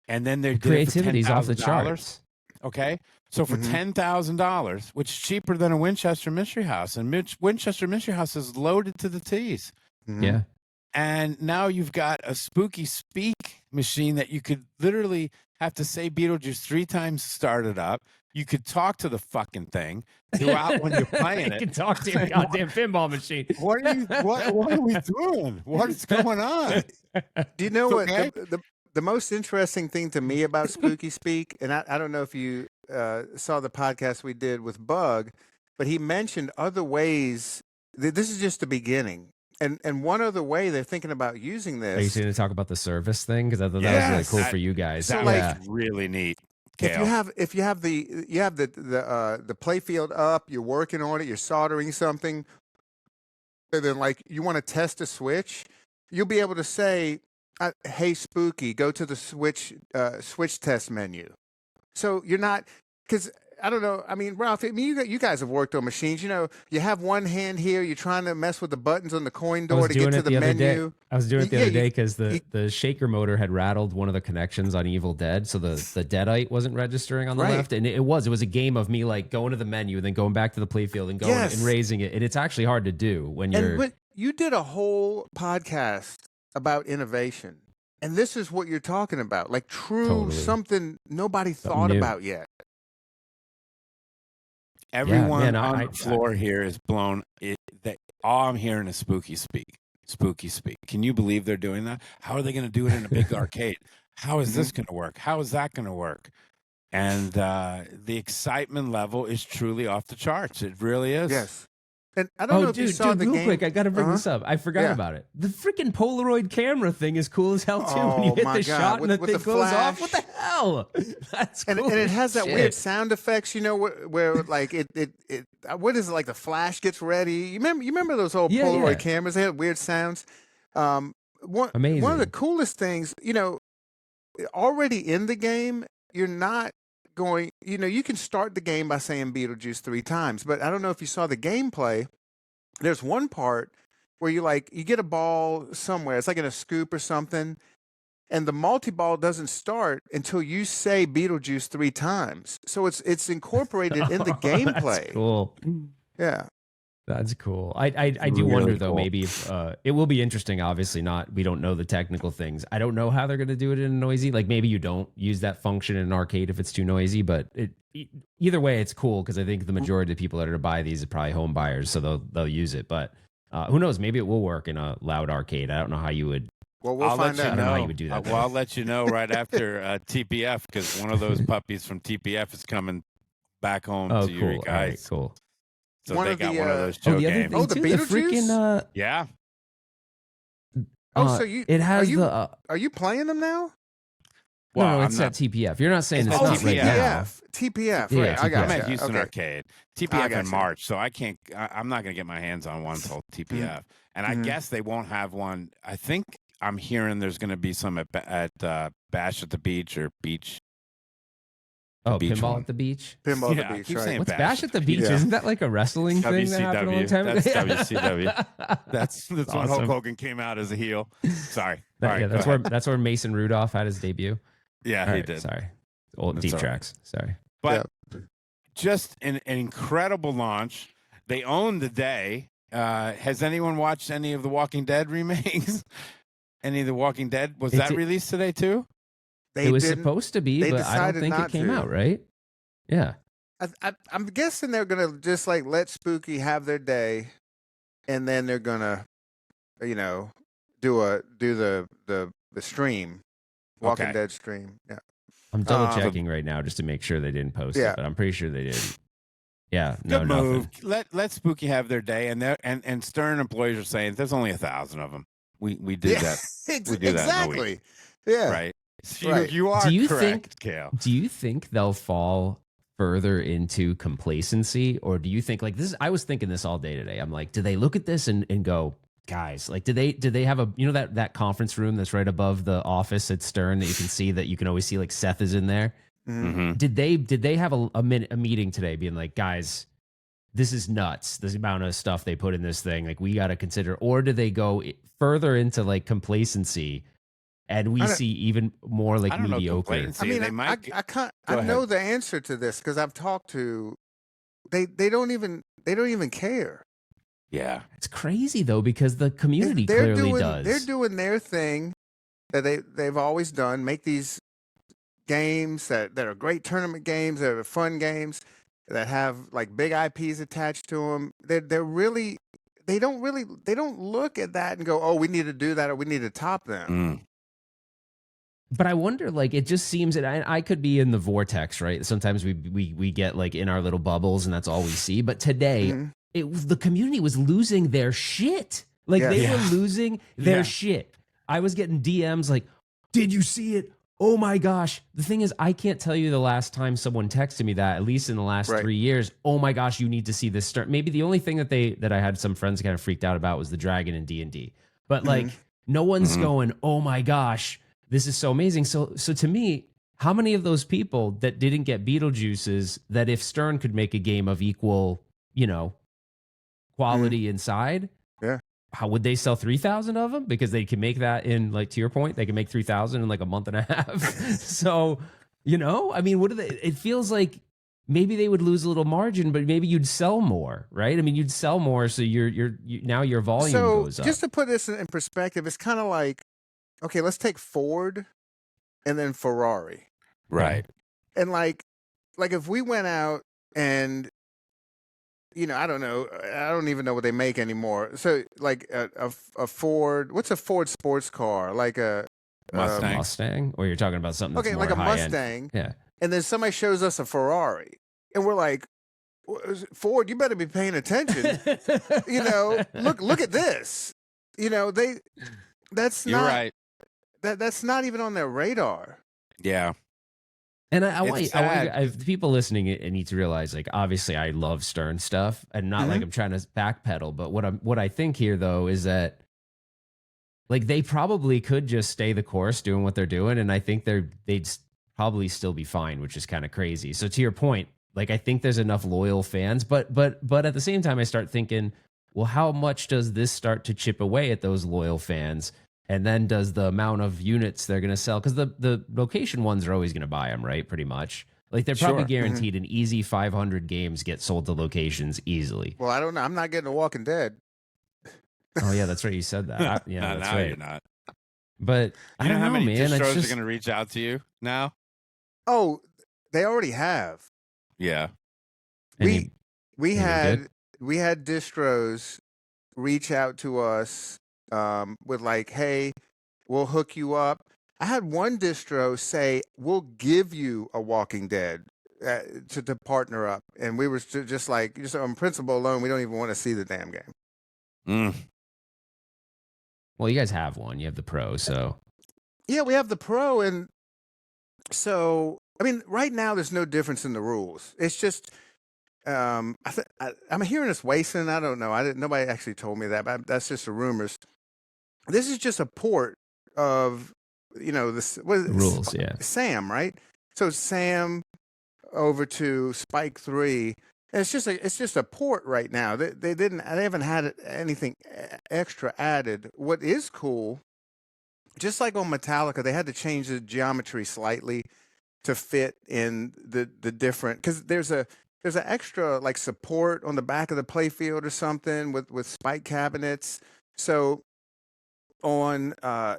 and then they're creativity's off the charts. Okay, so for $10,000, which is cheaper than a Winchester Mystery House, and Winchester Mystery House is loaded to the T's. Yeah. And now you've got a Spooky Speak machine that you could literally have to say Beetlejuice 3 times to start it up. You could talk to the fucking thing throughout when you're playing it. You can talk to your goddamn pinball machine. What are we doing? What is going on? Do you know what the most interesting thing to me about Spooky Speak, and I don't know if you saw the podcast we did with Bug, but he mentioned other ways. This is just the beginning. And one other way they're thinking about using this. Are you going to talk about the service thing? Because I thought that was really cool for you guys. That was really neat. Cale. If you have the playfield up, you're working on it, you're soldering something, and then like you want to test a switch, you'll be able to say, "Hey Spooky, go to the switch test menu." So you're not, because I don't know. I mean, Ralph, you guys have worked on machines. You know, you have one hand here. You're trying to mess with the buttons on the coin door to get to the menu. I was doing it the other day because the shaker motor had rattled one of the connections on Evil Dead, so the Deadite wasn't registering on the left, and it was a game of me like going to the menu and then going back to the playfield and going and raising it, and it's actually hard to do when you're. But you did a whole podcast about innovation, and this is what you're talking about, like something nobody thought about yet. Everyone on the floor here is blown. All I'm hearing is Spooky Speak. Spooky Speak. Can you believe they're doing that? How are they going to do it in a big arcade? How is this going to work? How is that going to work? And the excitement level is truly off the charts. It really is. Yes. And I don't know if you saw the real game. Quick, I got to bring this up. I forgot about it. The freaking Polaroid camera thing is cool as hell too. When you hit the shot and the thing goes off, what the hell? That's cool. And it has that weird sound effects, you know, where like it what is it, like the flash gets ready? You remember those old Polaroid cameras? They had weird sounds. Amazing. One of the coolest things, you know, already in the game, you're not going, you know, you can start the game by saying Beetlejuice 3 times, but I don't know if you saw the gameplay. There's one part where you get a ball somewhere. It's like in a scoop or something, and the multi-ball doesn't start until you say Beetlejuice 3 times. So it's incorporated in the gameplay. That's cool. Yeah. That's cool. I do Really wonder though, cool. maybe if it will be interesting. Obviously, we don't know the technical things. I don't know how they're going to do it in a noisy. Like maybe you don't use that function in an arcade if it's too noisy. But either way, it's cool because I think the majority of the people that are to buy these are probably home buyers, so they'll use it. But who knows? Maybe it will work in a loud arcade. I don't know how you would. Well, we'll I'll find let out. you know. how you would do that. Well, I'll let you know right after TPF because one of those puppies from TPF is coming back home Oh, to cool. you All right, guys. cool. So One they of got the, one of those show the other games. thing Oh, the too, Beetlejuice? freaking, Yeah. Oh, so you it has are you, the. are you playing them now? Well, no, I'm it's not- at TPF. You're not saying It's it's at not right TPF. now. TPF. Yeah, Right. I TPF. got I'm at you. Houston Okay. Arcade. I TPF in gotcha. March, so I can't. I'm not going to get my hands on one until TPF. And I Mhm. guess they won't have one. I think I'm hearing there's going to be some at Bash at the Beach or Beach. Oh, beach pinball one. at the beach. Pinball Yeah, at I the beach, keep right? saying What's Bash at the Beach? Yeah. Isn't that like a wrestling thing that happened a long time ago? That's WCW. That's when Hulk awesome. Hogan came out as a heel. Sorry. That- All right, yeah, go ahead. that's where Mason Rudolph had his debut. Yeah, All he right, did. Sorry, old That's deep all right. tracks. Sorry. But just an incredible launch. They own the day. Has anyone watched any of the Walking Dead remakes? Any of the Walking Dead? Was that released today too? They It was didn't- supposed to be, they but I don't decided think it not came to. out, right? Yeah. I'm guessing they're gonna just like let Spooky have their day, and then they're gonna, do the stream, Walking Okay. Dead stream. Yeah. I'm double checking right now just to make sure they didn't post Yeah. it, but I'm pretty sure they did. Yeah, no, Good nothing. move. Let Spooky have their day, and Stern employees are saying there's only 1,000 of them. We did that, we do that in a week. exactly. Yeah. right? Right. You are Do you correct, Cale. Do you think they'll fall further into complacency, or do you think like this? I was thinking this all day today. I'm like, do they look at this and go, guys, like, did they have a that conference room that's right above the office at Stern that you can see that you can always see like Seth is in there? Mm-hmm. Did they have a meeting today being like, guys, this is nuts, this amount of stuff they put in this thing, like we got to consider, or do they go further into like complacency and we see even more like I don't know, mediocre? complacency. I mean, They might I can't. Go I know ahead. the answer to this because I've talked to. They don't even care. Yeah. It's crazy though because the community clearly does. They're doing their thing that they've always done. Make these games that are great tournament games, that are fun games, that have like big IPs attached to them. They don't look at that and go, oh, we need to do that or we need to top them. Mm. But I wonder, like, it just seems that I could be in the vortex, right? Sometimes we get like in our little bubbles and that's all we see. But today, Mhm. the community was losing their shit. Like Yeah. they Yeah. were losing their Yeah. shit. I was getting DMs like, did you see it? Oh my gosh. The thing is, I can't tell you the last time someone texted me that, at least in the last Right. 3 years. Oh my gosh, you need to see this start. Maybe the only thing that I had some friends kind of freaked out about was the dragon in D&D. But like, no one's going, oh my gosh, this is so amazing. So to me, how many of those people that didn't get Beetlejuices that if Stern could make a game of equal, quality inside, Yeah. how would they sell 3,000 of them? Because they can make that in, like, to your point, they can make 3,000 in like a month and a half. So, I mean, what do they? It feels like maybe they would lose a little margin, but maybe you'd sell more, right? I mean, you'd sell more, so now your volume So goes up. just to put this in perspective, it's kind of like, okay, let's take Ford and then Ferrari. Right. And like if we went out and I don't know, I don't even know what they make anymore. So like a Ford, what's a Ford sports car? Like a Mustang. Mustang, or you're talking about something that's okay, more like a high-end? Mustang. Yeah. And then somebody shows us a Ferrari, and we're like, Ford, you better be paying attention. Look at this. That's You're not right. that's not even on their radar. Yeah. And I want It's sad. the people listening need to realize, like, obviously I love Stern stuff and not like I'm trying to backpedal, but what I think here though is that like they probably could just stay the course doing what they're doing, and I think they'd probably still be fine, which is kind of crazy. So to your point, like I think there's enough loyal fans, but at the same time I start thinking, well, how much does this start to chip away at those loyal fans? and then does the amount of units they're going to sell, because the location ones are always going to buy them, right? Pretty much. Like they're probably Sure. guaranteed an easy 500 games get sold to locations easily. Well, I don't know. I'm not getting a Walking Dead. Oh yeah, that's right. You said that. Yeah, that's now right. you're not. But I You know don't how know, many man. distros It's are just going to reach out to you now? Oh, they already have. Yeah. and We they were good? we had distros reach out to us with like, hey, we'll hook you up. I had one distro say, we'll give you a Walking Dead to partner up. And we were just like, just on principle alone, we don't even want to see the damn game. Mm. Well, you guys have one. You have the Pro, so Yeah, we have the Pro. And so, I mean, right now, there's no difference in the rules. It's just, I'm hearing this Wason. I don't know. Nobody actually told me that, but that's just the rumors. This is just a port of, this rules, yeah. Sam, right? So Sam over to Spike 3. And it's just a port right now. They haven't had anything extra added. What is cool, just like on Metallica, they had to change the geometry slightly to fit in the different, because there's an extra like support on the back of the playfield or something with spike cabinets. So on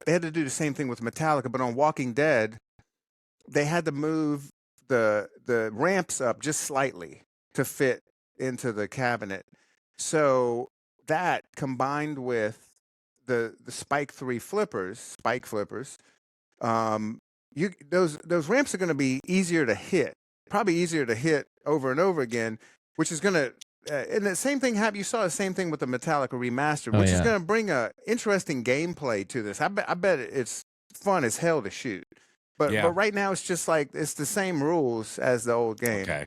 they had to do the same thing with Metallica, but on Walking Dead, they had to move the ramps up just slightly to fit into the cabinet. So that combined with the Spike 3 spike flippers, those ramps are going to be easier to hit, probably easier to hit over and over again, which is going to and the same thing happened. You saw the same thing with the Metallica remaster, which is going to bring a interesting gameplay to this. I bet it's fun as hell to shoot. But right now it's just like it's the same rules as the old game. Okay.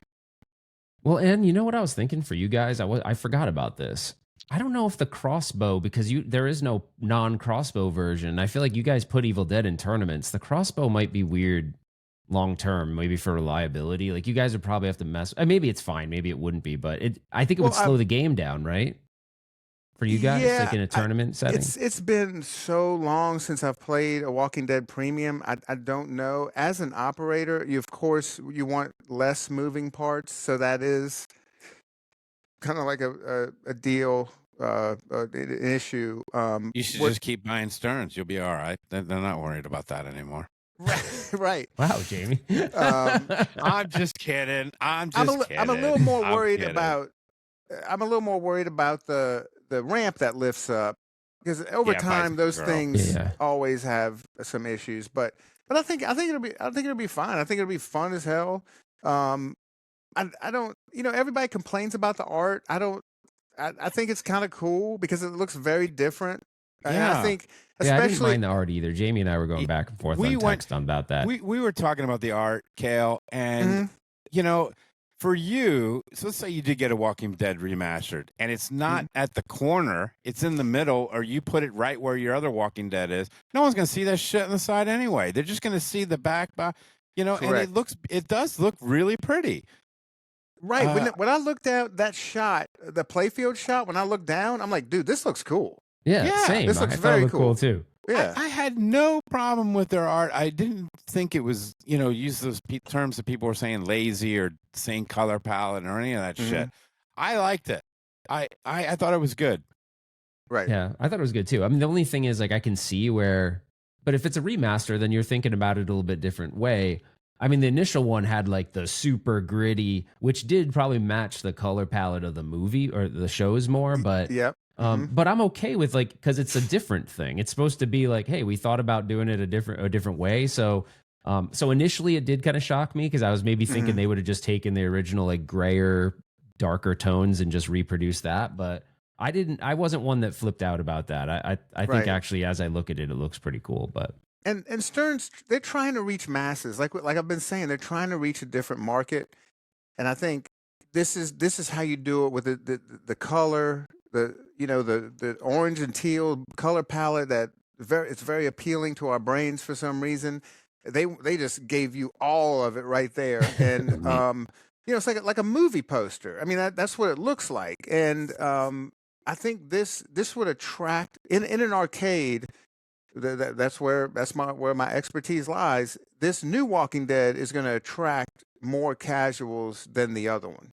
Well, and you know what I was thinking for you guys? I forgot about this. I don't know if the crossbow, because there is no non-crossbow version. I feel like you guys put Evil Dead in tournaments. The crossbow might be weird long term, maybe for reliability. Like you guys would probably have to mess. Maybe it's fine, maybe it wouldn't be, but I think it would slow the game down, right? For you guys, like in a tournament setting. It's been so long since I've played a Walking Dead Premium. I don't know. As an operator, of course you want less moving parts, so that is kind of like a deal, an issue. You should just keep buying Sterns. You'll be all right. They're not worried about that anymore. Right. Wow, Jamie. I'm just kidding. I'm a little more worried about. I'm a little more worried about the ramp that lifts up, because over time those things always have some issues. But I think it'll be fine. I think it'll be fun as hell. I don't, everybody complains about the art. I think it's kind of cool because it looks very different. And I think, especially, I didn't mind the art either. Jamie and I were going back and forth on text about that. We were talking about the art, Cale, and for you, so let's say you did get a Walking Dead remastered, and it's not at the corner; it's in the middle, or you put it right where your other Walking Dead is. No one's going to see that shit on the side anyway. They're just going to see the back, and it does look really pretty. Right. When I looked at that shot, the playfield shot, when I looked down, I'm like, dude, this looks cool. Yeah, same. This looks I thought very it looked cool too. Yeah, I had no problem with their art. I didn't think it was, use those terms that people were saying lazy or saying color palette or any of that shit. I liked it. I thought it was good. Right. Yeah, I thought it was good too. I mean, the only thing is, like, I can see where, but if it's a remaster, then you're thinking about it a little bit different way. I mean, the initial one had like the super gritty, which did probably match the color palette of the movie or the shows more, but but I'm okay with, like, because it's a different thing. It's supposed to be like, hey, we thought about doing it a different way. So initially it did kind of shock me because I was maybe thinking they would have just taken the original like grayer, darker tones and just reproduced that. But I wasn't one that flipped out about that. I think actually, as I look at it, it looks pretty cool. But and Stern's, they're trying to reach masses. Like I've been saying, they're trying to reach a different market. And I think this is how you do it with the color, the orange and teal color palette it's very appealing to our brains for some reason. They just gave you all of it right there, and it's like a movie poster. I mean, that's what it looks like, and I think this would attract in an arcade. That's where my expertise lies. This new Walking Dead is going to attract more casuals than the other one.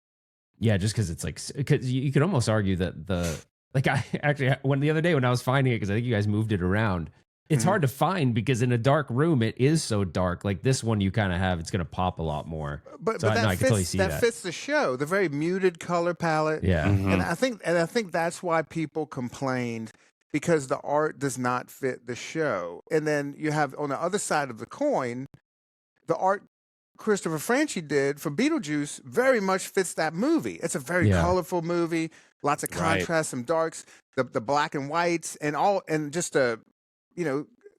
Yeah, just because it's like, because you could almost argue that I actually, when the other day when I was finding it, because I think you guys moved it around, it's hard to find because in a dark room, it is so dark. Like this one you kind of have, it's going to pop a lot more. But So, that I can totally fits see that fits the show. The very muted color palette. Yeah. And I think that's why people complained, because the art does not fit the show. And then you have on the other side of the coin, the art Christopher Franchi did for Beetlejuice very much fits that movie. It's a very colorful movie, lots of contrast, some darks, the black and whites, and just a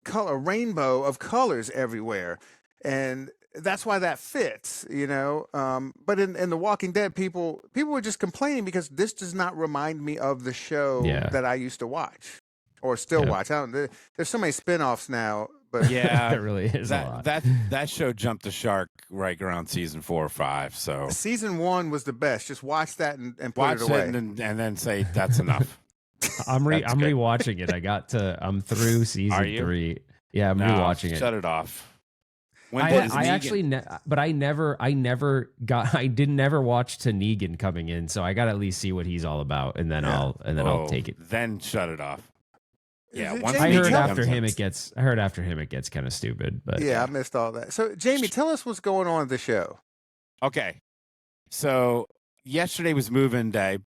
color rainbow of colors everywhere, and that's why that fits. But in The Walking Dead, people were just complaining because this does not remind me of the show that I used to watch or still watch. There's so many spinoffs now. But yeah, it really is a lot. That show jumped the shark right around season 4 or 5. So season 1 was the best. Just watch that and put watch it away, and then say that's enough. I'm rewatching it. I'm through season 3. Yeah, I'm rewatching it. Shut it off. I did never watch to Negan coming in, so I got to at least see what he's all about, and then I'll take it. Then shut it off. Yeah, I heard after him it gets kind of stupid, but I missed all that. So Jamie, tell us what's going on at the show. Okay, so yesterday was move-in day,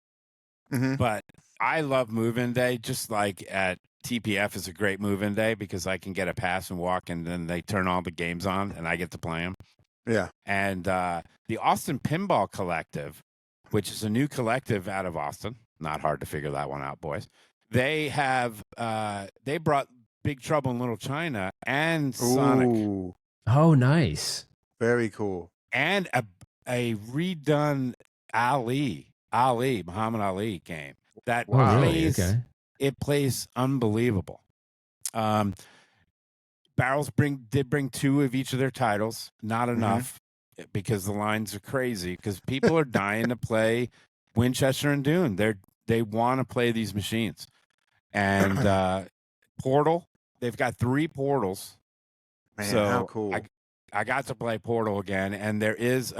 but I love move-in day. Just like at TPF is a great move-in day because I can get a pass and walk, and then they turn all the games on, and I get to play them. Yeah, and the Austin Pinball Collective, which is a new collective out of Austin, not hard to figure that one out, boys. They have they brought Big Trouble in Little China and Sonic. Ooh. Oh, nice. Very cool. And a redone Muhammad Ali game that it plays unbelievable. Barrels did bring 2 of each of their titles, not enough because the lines are crazy because people are dying to play Winchester and Dune. They want to play these machines. And Portal, they've got 3 portals. Man, so how cool. I got to play Portal again, and there is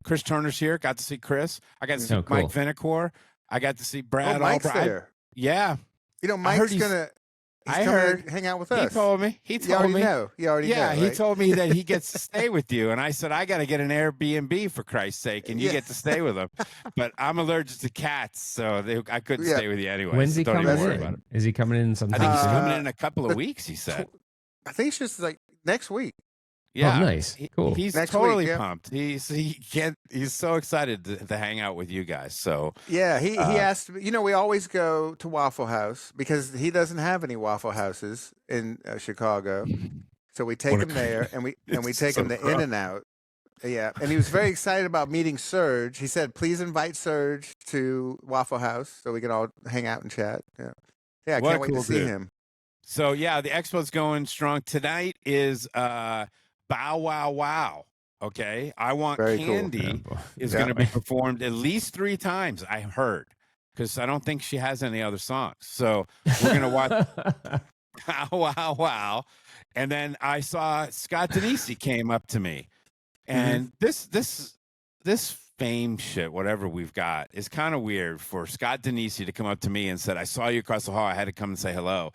Chris Turner's here. Got to see Chris. I got to see Mike Vinicor. I got to see Brad. Mike's there. Yeah. Mike's gonna hang out with us. He told me. You already know. Yeah, right? he told me that he gets to stay with you. And I said, I got to get an Airbnb for Christ's sake, and you get to stay with him. But I'm allergic to cats, so I couldn't stay with you anyway. When's he coming in? Is he coming in sometime? I think he's coming in a couple of weeks, he said. I think it's just like next week. Yeah, oh, nice, cool. He's next totally week, pumped. He's so excited to hang out with you guys. So he asked. We always go to Waffle House because he doesn't have any Waffle Houses in Chicago, so we take him there and we take him to In-N-Out. Yeah, and he was very excited about meeting Serge. He said, "Please invite Serge to Waffle House so we can all hang out and chat." Yeah, I can't wait to see him. So yeah, the expo's going strong. Tonight is Bow Wow Wow. Okay, I Want Very Candy is going to be performed at least 3 times. I heard because I don't think she has any other songs. So we're going to watch Bow Wow Wow, and then I saw Scott Denisi came up to me, and this fame shit, whatever we've got, is kind of weird for Scott Denisi to come up to me and said, "I saw you across the hall. I had to come and say hello."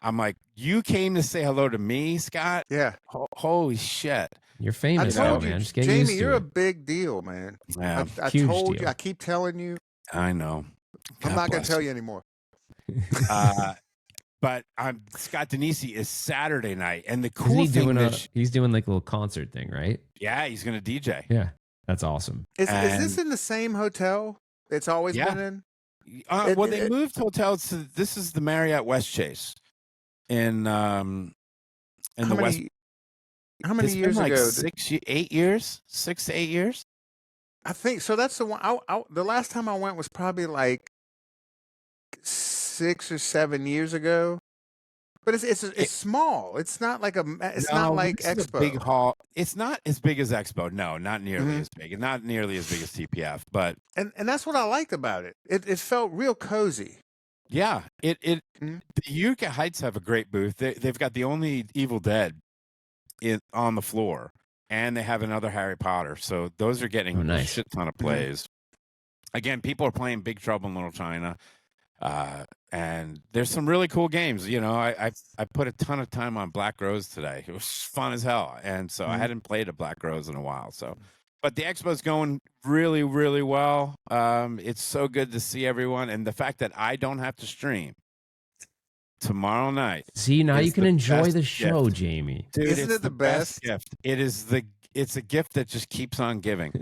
I'm like, you came to say hello to me, Scott? Yeah. Holy shit. You're famous now, man. Just get Jamie, used to you're it. a big deal, man. Yeah. I told you. I keep telling you. I know. I'm not going to tell you anymore. But Scott Denisi is Saturday night, and the cool thing he's doing like a little concert thing, right? Yeah, he's going to DJ. Yeah, that's awesome. Is this in the same hotel it's always been in? Well, they moved hotels to this is the Marriott West Chase in the West. How many years ago? 6 to 8 years. 6 to 8 years. I think so. That's the one. The last time I went was probably like 6 or 7 years ago. But it's small. It's not like not like Expo. A big hall. It's not as big as Expo. No, not nearly as big, and not nearly as big as TPF. But and that's what I liked about it. It felt real cozy. Yeah, Mhm. the Utica Heights have a great booth. They've got the only Evil Dead on the floor, and they have another Harry Potter. So those are getting Oh, a nice. shit ton of plays. Again, people are playing Big Trouble in Little China, and there's some really cool games. You know, I put a ton of time on Black Rose today. It was fun as hell, and so I hadn't played a Black Rose in a while. So, but the expo's going really, really well. It's so good to see everyone, and the fact that I don't have to stream tomorrow night. See, now you can enjoy best the show, gift. Jamie. Dude, Isn't it's it the best? gift? It's a gift that just keeps on giving.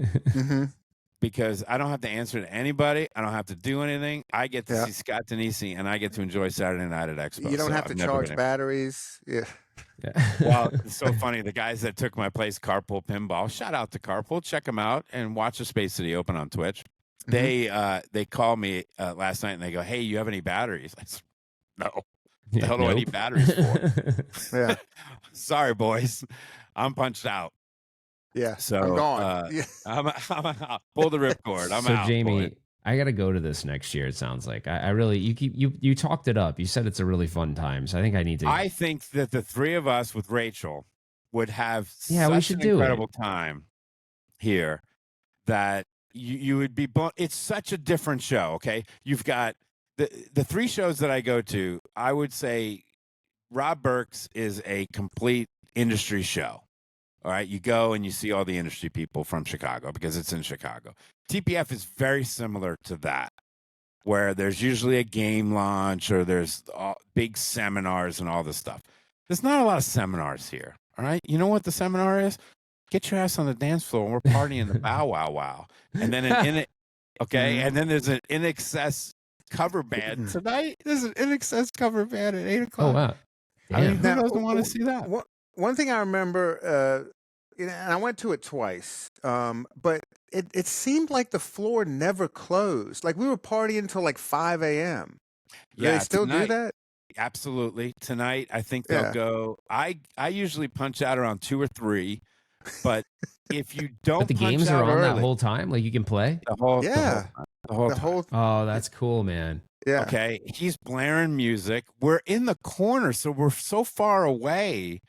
Because I don't have to answer to anybody. I don't have to do anything. I get to see Scott Denisi, and I get to enjoy Saturday night at Expo. You don't have to charge batteries. Yeah. Well, it's so funny. The guys that took my place, Carpool Pinball, shout out to Carpool. Check them out and watch the Space City Open on Twitch. They called me last night, and they go, "Hey, you have any batteries?" I said, "No. What the hell do I need batteries for?" Yeah. Sorry, boys. I'm punched out. Yeah. So I'm gone. I'm pull the ripcord. I'm so out. Jamie, boy. I got to go to this next year. It sounds like I really you talked it up. You said it's a really fun time. So I think I need to. I think that the three of us with Rachel would have we such should an do incredible time here that you would be. It's such a different show. Okay, you've got the three shows that I go to. I would say Rob Burks is a complete industry show. All right, you go and you see all the industry people from Chicago because it's in Chicago. TPF is very similar to that, where there's usually a game launch or there's big seminars and all this stuff. There's not a lot of seminars here. All right, you know what the seminar is? Get your ass on the dance floor and we're partying the bow wow wow. And then and then there's an In Excess cover band tonight. There's an In Excess cover band at 8 o'clock. Oh wow! I mean, who doesn't want to see that? One thing I remember, and I went to it twice, but it seemed like the floor never closed. Like we were partying until like 5 a.m. Yeah, they still tonight, do that? Absolutely. Tonight, I think they'll go. I usually punch out around 2 or 3, but if you don't, but the games are on that whole time. Like you can play the whole time. Oh, that's cool, man. Yeah. Okay. He's blaring music. We're in the corner, so we're so far away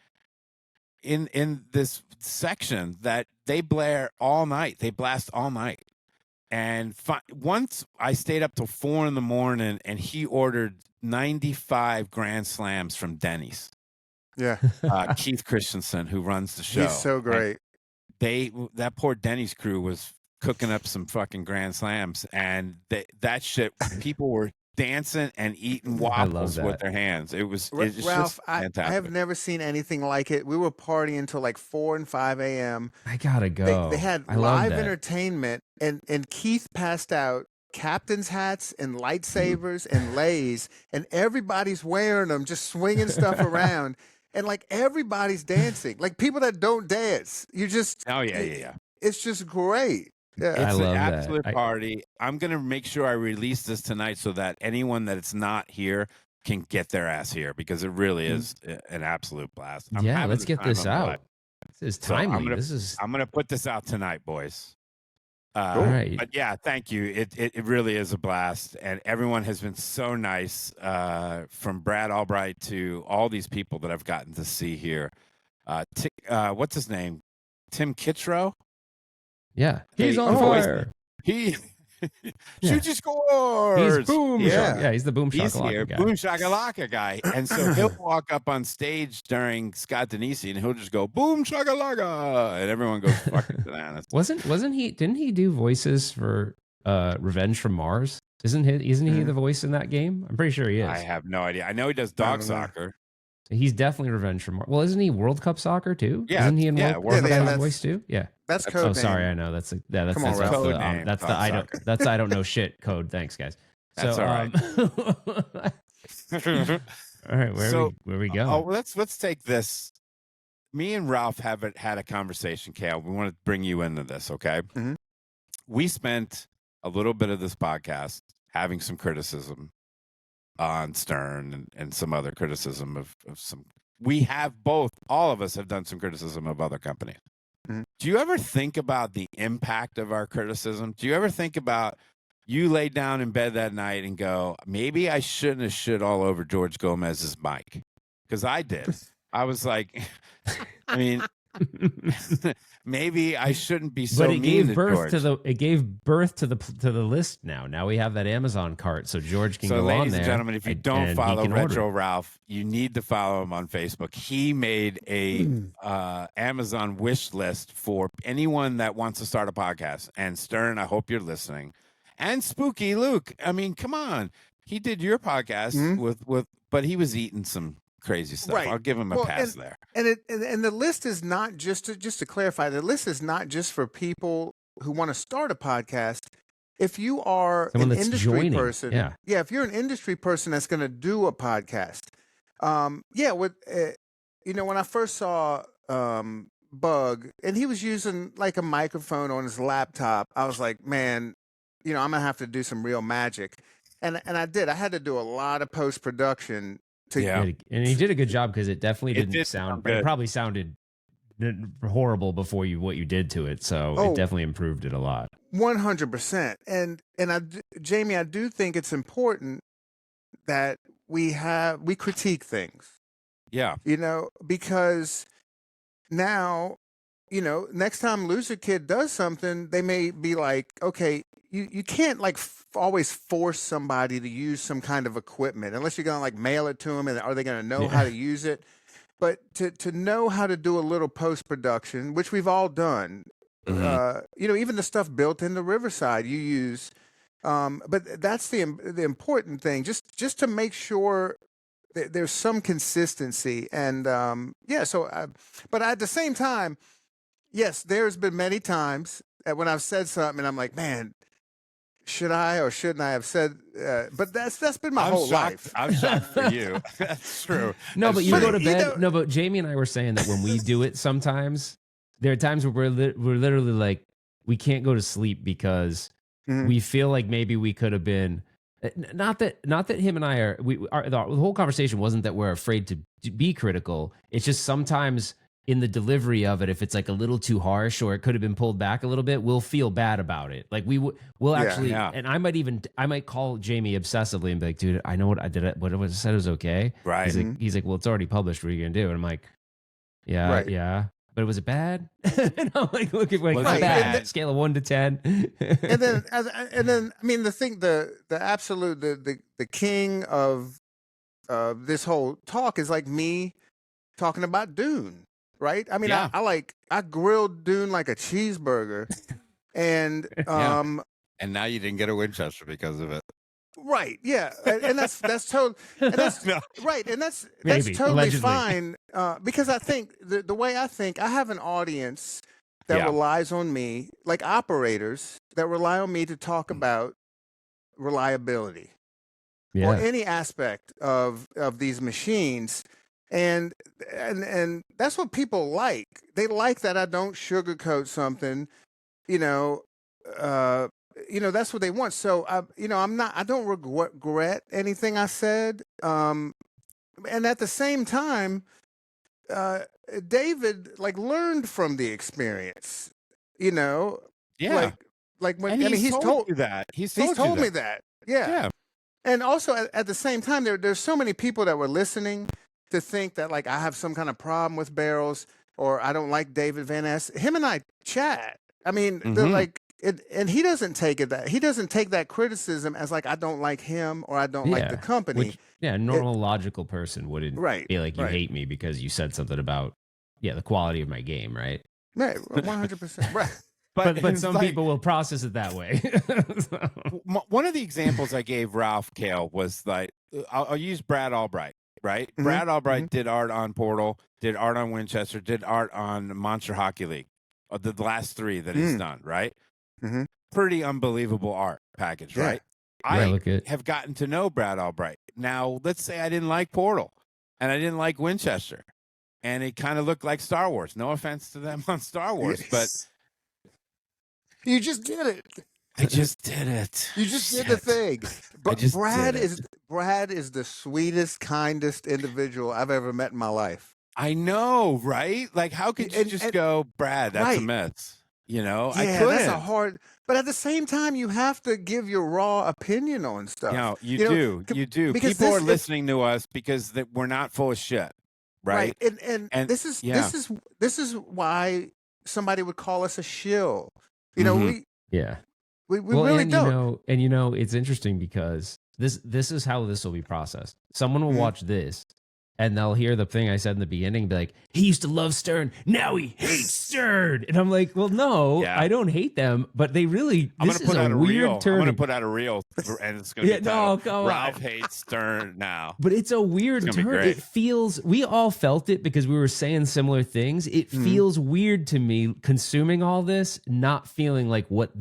in this section that they blare all night. They blast all night. And once I stayed up till 4 a.m, and he ordered 95 Grand Slams from Denny's. Yeah. Keith Christensen, who runs the show. He's so great. That poor Denny's crew was cooking up some fucking Grand Slams, and that shit, people were dancing and eating waffles with their hands. It's Ralph, I have never seen anything like it. We were partying until like 4 and 5 a.m. I gotta go. They had live entertainment, and Keith passed out captain's hats and lightsabers and lays, and everybody's wearing them, just swinging stuff around, and like everybody's dancing, like people that don't dance. You just It's just great. Yeah. It's an absolute party. I'm going to make sure I release this tonight so that anyone that it's not here can get their ass here, because it really is an absolute blast. Let's get this out. This is timely. I'm going to put this out tonight, boys. All right. But yeah, thank you. It really is a blast. And everyone has been so nice, from Brad Albright to all these people that I've gotten to see here. What's his name? Tim Kittro? Yeah, he's on fire. Shoot your scores. He's boom. Yeah, he's the boom shakalaka guy. Boom shakalaka guy. And so he'll walk up on stage during Scott Denisi, and he'll just go boom shakalaka, and everyone goes fucking bananas. Wasn't he? Didn't he do voices for Revenge from Mars? Isn't he the voice in that game? I'm pretty sure he is. I have no idea. I know he does dog soccer. He's definitely Revenge from Mars. Well, isn't he World Cup soccer too? Yeah, isn't he in World Cup voice too? Yeah. That's code. Oh, sorry, I know that's Come on, that's the I don't know shit code. Thanks, guys. That's all right. All right, where we go? Oh, let's take this. Me and Ralph haven't had a conversation, Cale. We want to bring you into this, okay? Mm-hmm. We spent a little bit of this podcast having some criticism on Stern and some other criticism of some. We have all of us have done some criticism of other companies. Mm-hmm. Do you ever think about the impact of our criticism? Do you ever think about you laid down in bed that night and go, maybe I shouldn't have shit all over George Gomez's mic, because I did. I was like, I mean, maybe I shouldn't be so but it mean gave to birth George. to the list. Now we have that Amazon cart, so George can So, go on ladies there. and gentlemen, if you don't and he follow can order Retro it. Ralph, you need to follow him on Facebook. He made a Amazon wish list for anyone that wants to start a podcast. And Stern, I hope you're listening. And Spooky Luke, I mean, come on. He did your podcast but he was eating some crazy stuff. Right. I'll give him a pass there. And the list is not just to clarify, the list is not just for people who want to start a podcast. If you are Someone an that's industry joining, person, yeah, if you're an industry person that's going to do a podcast, when I first saw Bug and he was using like a microphone on his laptop, I was like, man, I'm gonna have to do some real magic, and I did. I had to do a lot of post production. And he did a good job, because it definitely didn't sound. good. It probably sounded horrible before what you did to it, so it definitely improved it a lot. 100%. And Jamie, I do think it's important that we critique things. Yeah. Because now, next time Loser Kid does something, they may be like, okay, you can't like always force somebody to use some kind of equipment unless you're going to like mail it to them, and are they going to know how to use it? But to know how to do a little post production, which we've all done, even the stuff built into Riverside you use, but that's the important thing, just to make sure that there's some consistency. And but at the same time, yes, there's been many times when I've said something and I'm like, man, should I or shouldn't I have said? But that's been my whole life. I'm shocked for you. That's true. No, but you But go to bed. you know- No, but Jamie and I were saying that when we do it, sometimes there are times where we're literally like, we can't go to sleep because we feel like maybe we could have been. Not that him and I are. The whole conversation wasn't that we're afraid to be critical. It's just sometimes in the delivery of it, if it's like a little too harsh or it could have been pulled back a little bit, we'll feel bad about it. Like we'll actually, and I might call Jamie obsessively and be like, dude, I know what I did. What I said was okay. Right. He's like, well, it's already published. What are you gonna do? And I'm like, yeah. But was it bad? And I'm like, looking like Was it bad. bad? Scale of 1 to 10. and then I mean, the absolute the king of this whole talk is like me talking about Dune, right? I mean, Yeah. I grilled Dune like a cheeseburger, and And now you didn't get a Winchester because of it. right, yeah, and that's right, and that's Maybe, totally allegedly. fine, because I think the way I think, I have an audience that relies on me, like operators that rely on me to talk about reliability or any aspect of these machines. And that's what people like. They like that I don't sugarcoat something, that's what they want. So I don't regret anything I said. And at the same time, David learned from the experience, Yeah. like when, And I mean, he's told you that. He's told you me that. Yeah. And also at the same time, there's so many people that were listening to think that like I have some kind of problem with barrels or I don't like David Van Ness. Him and I chat. I mean, they're like, and he doesn't take that criticism as like I don't like him or I don't like the company. Which, a normal logical person wouldn't be like, you hate me because you said something about the quality of my game, right? Right, 100%. Right. But some people will process it that way. One of the examples I gave Ralph Cale was like, I'll use Brad Albright, right? Brad Albright did art on Portal, did art on Winchester, did art on Monster Hockey League, the last 3 that he's done, right? Pretty unbelievable art package, right? I have gotten to know Brad Albright. Now, let's say I didn't like Portal and I didn't like Winchester and it kind of looked like Star Wars. No offense to them on Star Wars, but you just did it. I just did it. You just did the thing. But Brad is the sweetest, kindest individual I've ever met in my life. I know, right? Like, how could you just go, Brad, that's a mess. You know, I Yeah, couldn't. that's a hard. But at the same time, you have to give your raw opinion on stuff. No, you know, do. because People are this- listening to us because we're not full of shit, right? And this is why somebody would call us a shill. You know, Mhm. we Well, really and don't. you know, it's interesting because this is how this will be processed. Someone will watch this and they'll hear the thing I said in the beginning and be like, he used to love Stern, now he hates Stern. And I'm like, well, no, Yeah. I don't hate them, but they really, I'm this gonna is put out a a weird reel. turning. I'm gonna put out a reel, and it's gonna Yeah, be no, titled, come on. Ralph hates Stern now. But it's a weird It's gonna be turn. great. It feels, we all felt it because we were saying similar things. It feels weird to me consuming all this, not feeling like what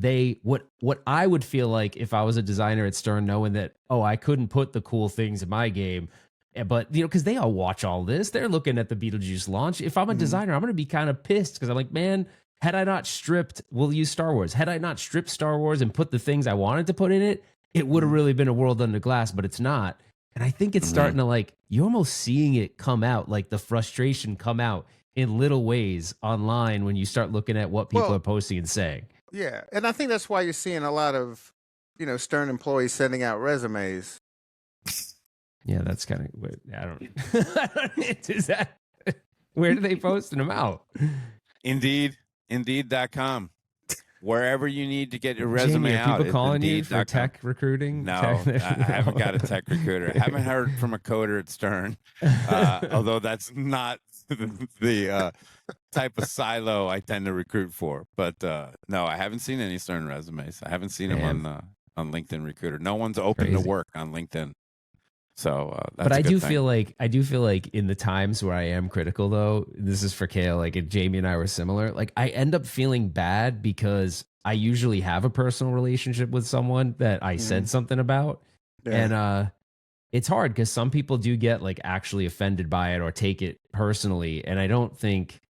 I would feel like if I was a designer at Stern, knowing that, oh, I couldn't put the cool things in my game. But, you know, because they all watch all this. They're looking at the Beetlejuice launch. If I'm a designer, I'm going to be kind of pissed because I'm like, man, had I not stripped, we'll use Star Wars. Had I not stripped Star Wars and put the things I wanted to put in it, it would have really been a world under glass, but it's not. And I think it's starting to, like, you're almost seeing it come out, like the frustration come out in little ways online when you start looking at what people are posting and saying. Yeah, and I think that's why you're seeing a lot of, you know, Stern employees sending out resumes. Yeah, that's kind of, I don't, is that, where do they posting them out? Indeed.com. Wherever you need to get your resume Jamie, are out. people calling you Indeed.com. for tech recruiting? No, I haven't got a tech recruiter. I haven't heard from a coder at Stern, although that's not the type of silo I tend to recruit for. But no, I haven't seen any Stern resumes. I haven't seen them on LinkedIn Recruiter. No one's open to work on LinkedIn. So, that's but I do thing. feel like in the times where I am critical, though, this is for Cale, like, and Jamie and I were similar. Like, I end up feeling bad because I usually have a personal relationship with someone that I said something about, and it's hard because some people do get like actually offended by it or take it personally, and I don't think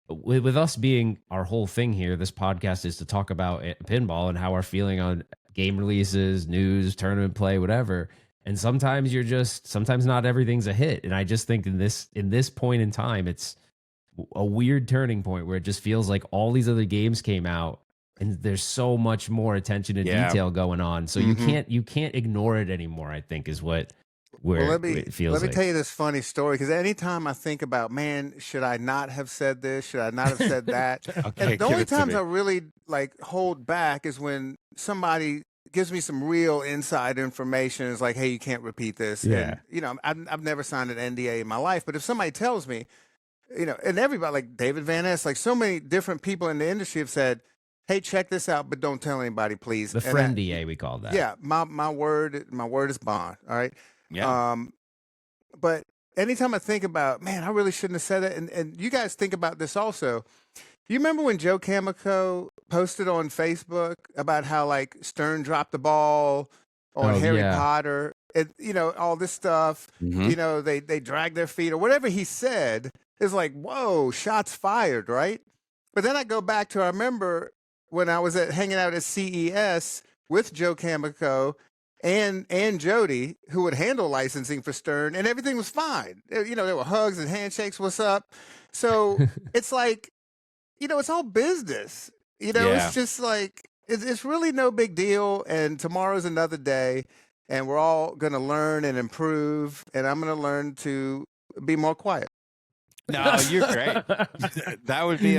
with us being our whole thing here, this podcast is to talk about pinball and how we're feeling on game releases, news, tournament play, whatever. And sometimes sometimes not everything's a hit. And I just think in this point in time, it's a weird turning point where it just feels like all these other games came out and there's so much more attention to detail going on. So you can't ignore it anymore, I think, is it feels let me like. tell you this funny story, because anytime I think about, man, should I not have said this? Should I not have said that? Okay, and the only give it to times me. I really like hold back is when somebody gives me some real inside information. It's like, hey, you can't repeat this. Yeah. And, you know, I've never signed an NDA in my life, but if somebody tells me, you know, and everybody like David Van Ness, like so many different people in the industry have said, hey, check this out, but don't tell anybody, please. The friend DA, we call that. Yeah, my word is bond. All right. Yeah. But anytime I think about, man, I really shouldn't have said that. And you guys think about this also. You remember when Joe Camico posted on Facebook about how like Stern dropped the ball on Harry Potter, and you know, all this stuff, you know, they dragged their feet or whatever he said is like, whoa, shots fired, right? But then I go back to, I remember when I was hanging out at CES with Joe Camico and Jody, who would handle licensing for Stern, and everything was fine. You know, there were hugs and handshakes, what's up? So it's like, you know, it's all business. You know, it's just like, it's really no big deal. And tomorrow's another day, and we're all going to learn and improve. And I'm going to learn to be more quiet. No, you're great. That would be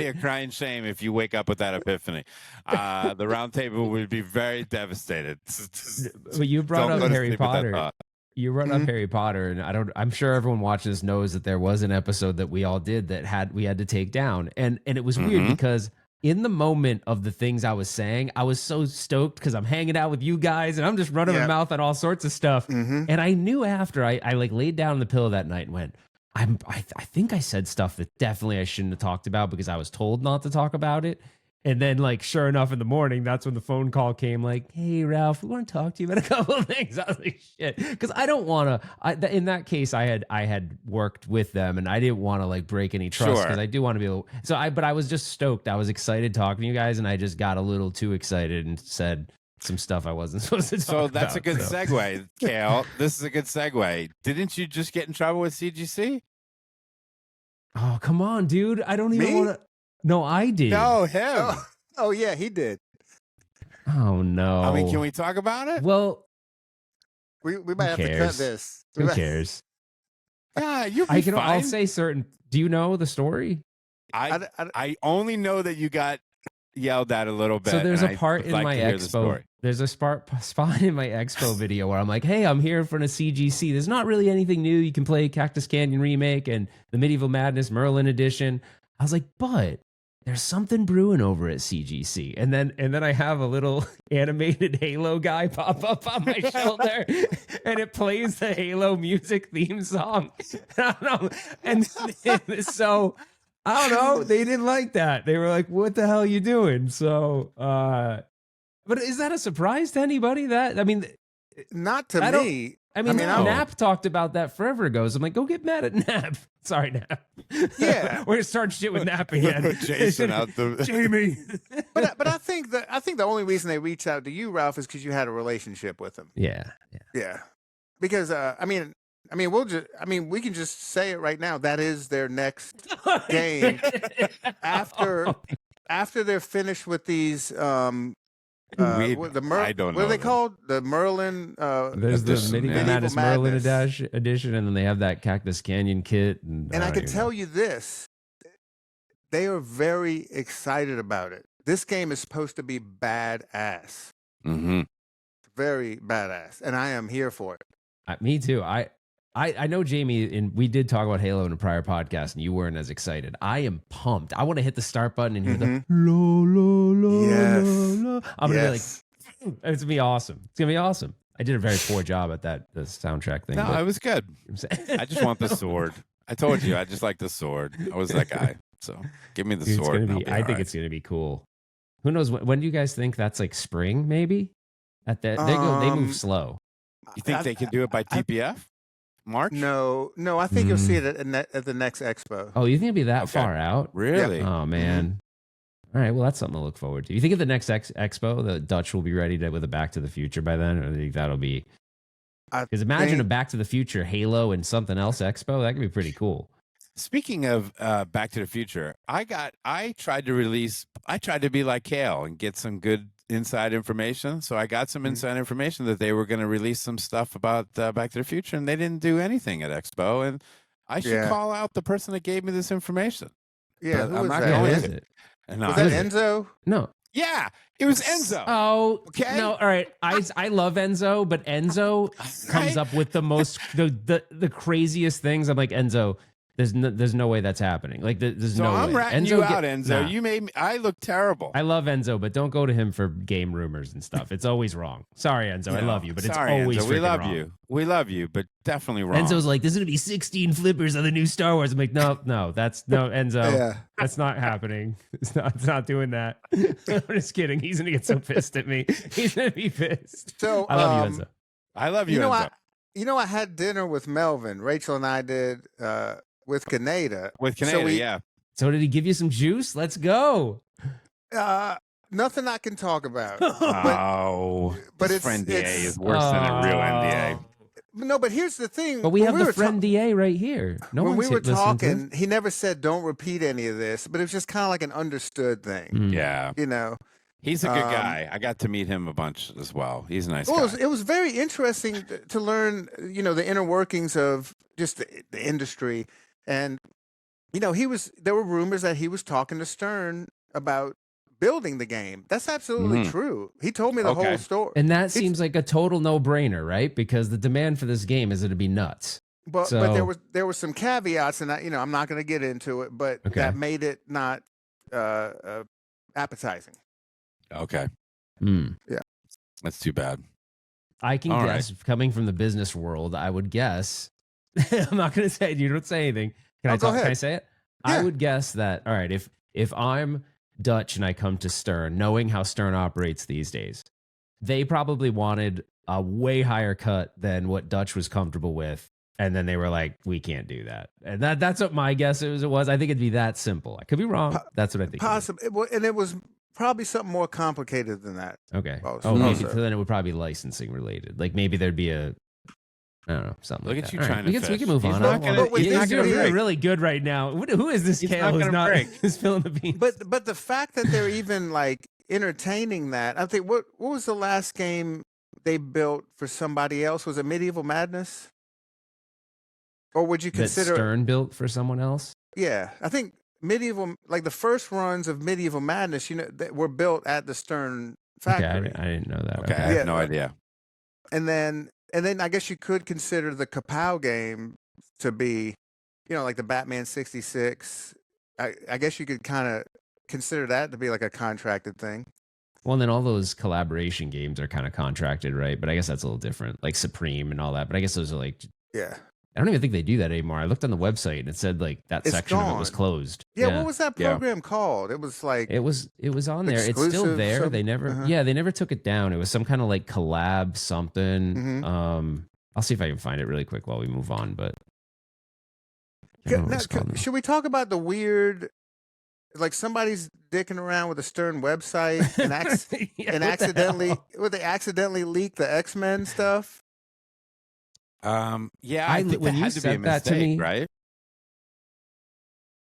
a crying shame if you wake up with that epiphany. The Roundtable would be very devastated. But you brought Don't up go to Harry sleep with that Potter. thought. You brought up Harry Potter, and I'm sure everyone watching this knows that there was an episode that we all did that we had to take down, and it was weird because in the moment of the things I was saying, I was so stoked because I'm hanging out with you guys and I'm just running my mouth on all sorts of stuff, and I knew after I like laid down on the pillow that night and went, I think I said stuff that definitely I shouldn't have talked about because I was told not to talk about it. And then, like, sure enough, in the morning, that's when the phone call came, like, hey, Ralph, we want to talk to you about a couple of things. I was like, shit. Because I don't want to, in that case, I had worked with them, and I didn't want to, like, break any trust because I do want to be able, but I was just stoked. I was excited talking to you guys, and I just got a little too excited and said some stuff I wasn't supposed to talk about. So that's a good segue, Cale. This is a good segue. Didn't you just get in trouble with CGC? Oh, come on, dude. I don't even want to. No, I did. No, him. Oh yeah, he did. Oh no. I mean, can we talk about it? Well, We might have to cut cares? this. who cares? Yeah, you'll be fine. I'll say certain. Do you know the story? I only know that you got yelled at a little bit. So there's a and part I'd in like my to hear the expo. story. There's a spot in my expo video where I'm like, "Hey, I'm here for a CGC. There's not really anything new. You can play Cactus Canyon Remake and the Medieval Madness Merlin Edition." I was like, "But there's something brewing over at CGC." And then I have a little animated Halo guy pop up on my shoulder, and it plays the Halo music theme song. I don't know. And so I don't know. They didn't like that. They were like, "What the hell are you doing?" So, but is that a surprise to anybody? That I mean, Not to I don't- me. I mean, no. Nap talked about that forever ago. So I'm like, go get mad at Nap. Sorry, Nap. Yeah. We're gonna start shit with Nap again. Jason out the Jamie. But I think the only reason they reached out to you, Ralph, is because you had a relationship with him. Yeah. Yeah. Because we can just say it right now. That is their next game after they're finished with these the I don't what know are they them. called? The Merlin There's the Edition, Medieval yeah. Madness Merlin Madness. edition, and then they have that Cactus Canyon kit. And And I don't can even tell know. you this, they are very excited about it. This game is supposed to be badass. Mm-hmm. Very badass. And I am here for it. Me too. I know Jamie, and we did talk about Halo in a prior podcast, and you weren't as excited. I am pumped. I want to hit the start button and hear the lo lo lo Yes. lo. I'm gonna be like, Yes. it's gonna be awesome. It's gonna be awesome. I did a very poor job at the soundtrack thing. No, but- it was good. I just want the sword. I told you, I just like the sword. I was that guy. So give me the Dude, it's sword. gonna and I'll be, be I all think right. it's gonna be cool. Who knows when do you guys think that's like spring? Maybe at that they move slow. You think they can do it by TPF? March? No, I think you'll see it at the next expo. Oh, you think it'd be that Okay. far out? Really? Oh man. All right, well that's something to look forward to. You think at the next expo the Dutch will be ready with a Back to the Future by then, or do you think that'll be? I Because imagine think- a Back to the Future Halo and something else expo. That could be pretty cool. Speaking of Back to the Future, I tried to be like Cale and get some good inside information. So I got some inside information that they were going to release some stuff about Back to the Future, and they didn't do anything at Expo. And I should Yeah. call out the person that gave me this information. Yeah, But who I'm was not that? going Who to. is it? And Was I- that Enzo? No. Yeah, it was Enzo. Oh, Okay. No, all right. I love Enzo, but Enzo comes Right? up with the most the craziest things. I'm like, Enzo, there's no way that's happening. Like there's So no I'm way. ratting you out, get- Enzo. nah. You made me. I look terrible. I love Enzo, but don't go to him for game rumors and stuff. It's always wrong. Sorry, Enzo. I No, love you, but sorry, it's always Enzo. We freaking love wrong. you. We love you, but definitely wrong. Enzo's like, there's gonna be 16 flippers on the new Star Wars. I'm like, no, Enzo. Yeah. That's not happening. It's not doing that. I'm just kidding. He's gonna get so pissed at me. He's gonna be pissed. So I love you, Enzo. I love you, Enzo. I had dinner with Melvin. Rachel and I did with Canada. With So Canada, we- yeah. So did he give you some juice? Let's go. Nothing I can talk about. Oh, but this it's- friend DA it's- is worse than a real NDA. No, but here's the thing. But we When have were the ta- friend DA right here. No when one's we were listening to talking, he never said don't repeat any of this, but it was just kind of like an understood thing. this. Yeah, You know, he's a good Um, guy. I got to meet him a bunch as well. He's a nice well, guy. it was very interesting to learn, the inner workings of just the industry, and there were rumors that he was talking to Stern about building the game. That's absolutely Mhm. true. He told me the Okay. whole story. And that seems like a total no-brainer, right? Because the demand for this game is it'd be nuts. But So- there were some caveats, and I'm not going to get into it, but Okay. that made it not appetizing. Okay, Hmm. that's too bad. I can All guess, coming from the business world, I would guess. I'm not going to say. You don't say anything. Can I Oh, go talk? Can I ahead. say it? Yeah. I would guess that. All right, if I'm Dutch and I come to Stern, knowing how Stern operates these days, they probably wanted a way higher cut than what Dutch was comfortable with, and then they were like, "We can't do that." And that's what my guess was. I think it'd be that simple. I could be wrong. That's what I think. Possible, and it was probably something more complicated than that. Okay. Oh, Oh, maybe so- so then it would probably be licensing related. Like maybe there'd be a I don't know, something Look like at that. you All trying right, to we fish. can move He's on. not I gonna- don't want- he's not you're gonna break. really good right now. Who is this He's Cale not who's gonna not break. who's filling the beans? But the fact that they're even like entertaining that, I think what was the last game they built for somebody else? Was it Medieval Madness? Or would you that consider Stern built for someone else? Yeah, I think medieval, like the first runs of Medieval Madness, that were built at the Stern Okay, factory. I didn't know that. Okay, I Yeah. have no idea. And then I guess you could consider the Kapow game to be, like the Batman 66. I guess you could kind of consider that to be like a contracted thing. Well, and then all those collaboration games are kind of contracted, right? But I guess that's a little different, like Supreme and all that. But I guess those are like, Yeah. I don't even think they do that anymore. I looked on the website and it said like that It's section of it was gone. closed. Yeah, what was that Yeah. program called? It was like It was on there. It's still Exclusive there. some- They never uh-huh. yeah, they never took it down. It was some kind of like collab something. Mhm. I'll see if I can find it really quick while we move on, but I Ca- don't know what now, it's called now. should we talk about the weird, like somebody's dicking around with the Stern website and, Yeah, and what the accidentally, hell? they accidentally leaked the X-Men stuff? Yeah, I- I think when that you had to be a sent that to mistake, me- right?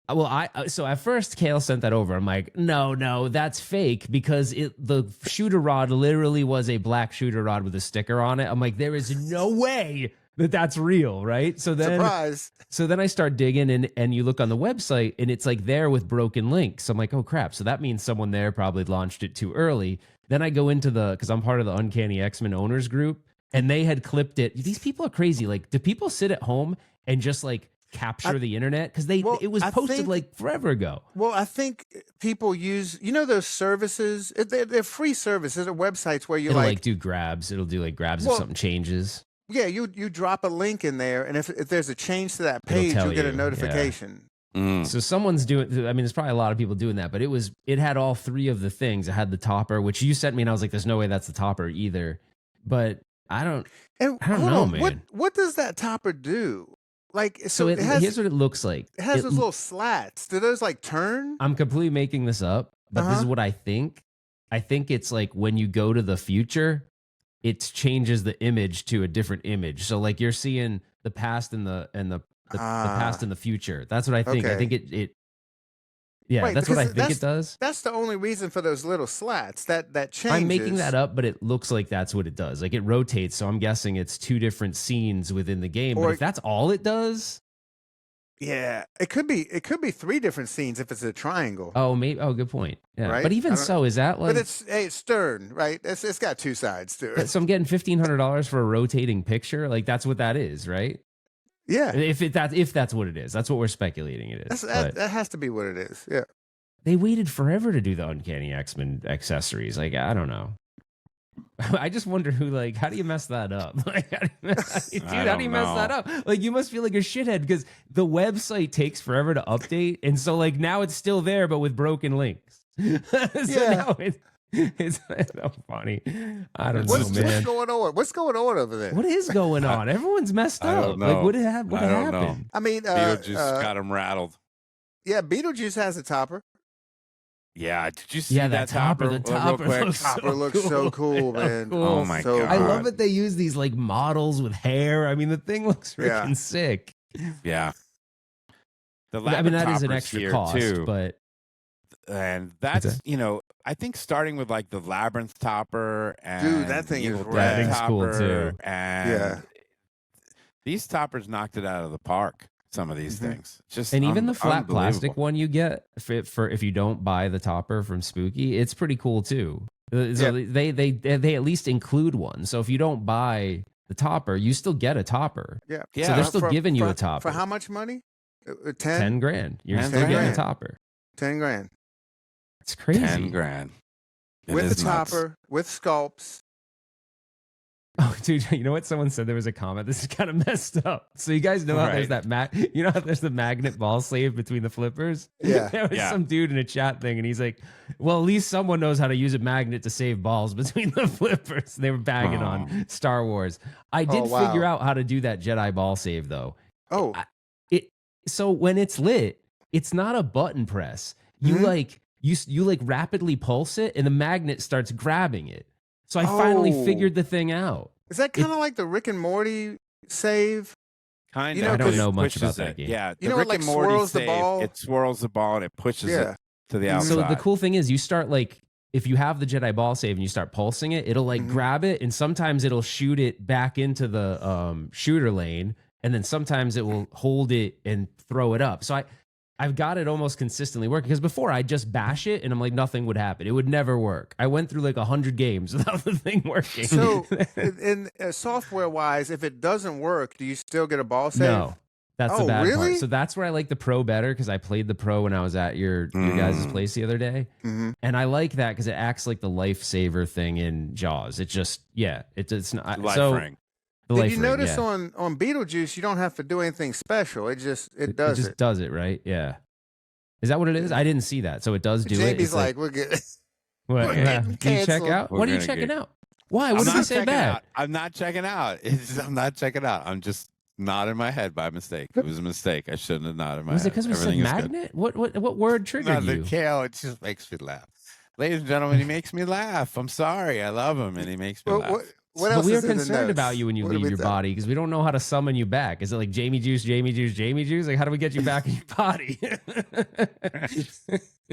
Well, so at first Cale sent that over. I'm like, no, that's fake because the shooter rod literally was a black shooter rod with a sticker on it. I'm like, there is no way that that's real, right? So then, Surprise. so then I start digging and you look on the website and it's like there with broken links. I'm like, oh crap. So that means someone there probably launched it too early. Then I go into because I'm part of the Uncanny X-Men owners group and they had clipped it. These people are crazy. Like, do people sit at home and just like capture the internet? Because it was I posted think- like forever ago. Well, I think people use, those services, they're free services or websites where you It'll like, like do grabs. It'll do like grabs Well, if something changes. yeah, you drop a link in there, and if there's a change to that It'll page, tell you'll get you, a yeah. notification. So someone's doing. I mean, there's probably a lot of people doing that, but it had all three of the things. It had the topper, which you sent me, and I was like, "There's no way that's the topper either." But I don't And I don't hold know, on, man. What does that topper do? Like, So it has, here's what it looks like. it has It- those little slats. Do those like turn? I'm completely making this up, but this is Uh-huh. what I think. I think it's like when you go to the future, it changes the image to a different image. So like you're seeing the past and the past and the future. That's what I think. I Okay. think it yeah, Right, that's what I because think it does. That's the only reason for those little slats. That changes. I'm making that up, but it looks like that's what it does. Like it rotates, so I'm guessing it's two different scenes within the game. Or- But if that's all it does, Yeah, it could be three different scenes if it's a triangle. oh, maybe. Oh, good point. Yeah, Right? but I even don't- so, is that like? But it's Stern, right? It's got two sides to it. So I'm getting $1,500 for a rotating picture. Like that's what that is, right? Yeah, If that's what it is, that's what we're speculating it is. But that has to be what it is. Yeah. they waited forever to do the Uncanny X-Men accessories. Like I don't know. I just wonder how do you mess that up? Like, how do you mess that up? Like, you must feel like a shithead because the website takes forever to update, and so like now it's still there, but with broken links. Now it's so funny. I don't What's know, man. going on? What's going on over there? What is going on? Everyone's messed I up. don't Like, know. what I don't know. happened? I mean, Beetlejuice got him rattled. yeah, Beetlejuice has a topper. Yeah, did you see Yeah, that that topper, the real topper quick? looks Topper looks so cool, man. cool. Oh my So God. I love that they use these like models with hair. I mean, the thing looks Yeah. freaking sick. Yeah. The I mean, that is an topper's extra here, cost, too. but And that's, that? I think starting with like the Labyrinth topper and Dude, that thing is Evil rad. Dead That thing's cool, topper, too. And Yeah. these toppers knocked it out of the park. Some of these Mhm. things. Just and even the flat plastic unbelievable. one you get for if you don't buy the topper from Spooky, it's pretty cool too. So Yeah. they at least include one. So if you don't buy the topper, you still get a topper. Yeah. Yeah. So they're still For- giving you for- a topper For how much money? 10 grand. You're 10 still getting a grand. topper. 10 grand. It's crazy. 10 grand. It With the is nuts. topper, with sculpts. Oh, dude, you know what? Someone said there was a comment. This is kind of messed up. So you guys know how there's Right. that you know how there's the magnet ball save between the flippers? Yeah. There was Yeah. some dude in a chat thing, and he's like, "Well, at least someone knows how to use a magnet to save balls between the flippers." They were bagging on Star Wars. I did Oh, wow. figure out how to do that Jedi ball save though. Oh, So when it's lit, it's not a button press. You Mhm. you like rapidly pulse it, and the magnet starts grabbing it. So I finally Oh. figured the thing out. is that kind of like the Rick and Morty save? Kind You of. know, I don't 'cause- know much Pushes about that it. game. Yeah, You know the what, Rick like, and Morty swirls the save, ball? it swirls the ball and it pushes Yeah. it to the Mhm. outside. So the cool thing is you start like if you have the Jedi ball save and you start pulsing it, it'll like Mhm. grab it and sometimes it'll shoot it back into the shooter lane and then sometimes it will hold it and throw it up. So I've got it almost consistently working because before I just bash it and I'm like nothing would happen. It would never work. I went through like 100 games without the thing working. So, in software wise, if it doesn't work, do you still get a ball save? No. That's the Oh, bad really? part. So that's where I like the pro better because I played the pro when I was at your guys' place the other day. Mhm. And I like that because it acts like the lifesaver thing in Jaws. It just, it's not. Life so ring. the Did life you ring, notice yeah. on Beetlejuice, you don't have to do anything special. It just It does just it. does it, right? Yeah. Is that what it is? I didn't see that. So it does do it. JB's It's like, we're good. what? we're Yeah. getting Do you check canceled. out? We're What are you gonna checking get- out? Why? What I'm did not we say checking bad? out. I'm not checking out. I'm not checking out. I'm just nodding my head by mistake. It was a mistake. I shouldn't have nodded my Was it head. because we said Everything is good. magnet? What word triggered No, the you? Cale, it just makes me laugh. Ladies and gentlemen, he makes me laugh. I'm sorry. I love him and he makes me Well, laugh. what But else we are is in the concerned notes? about you when you What do leave we your thought? body because we don't know how to summon you back. Is it like Jamie Juice, Jamie Juice, Jamie Juice? Like, how do we get you back in your body?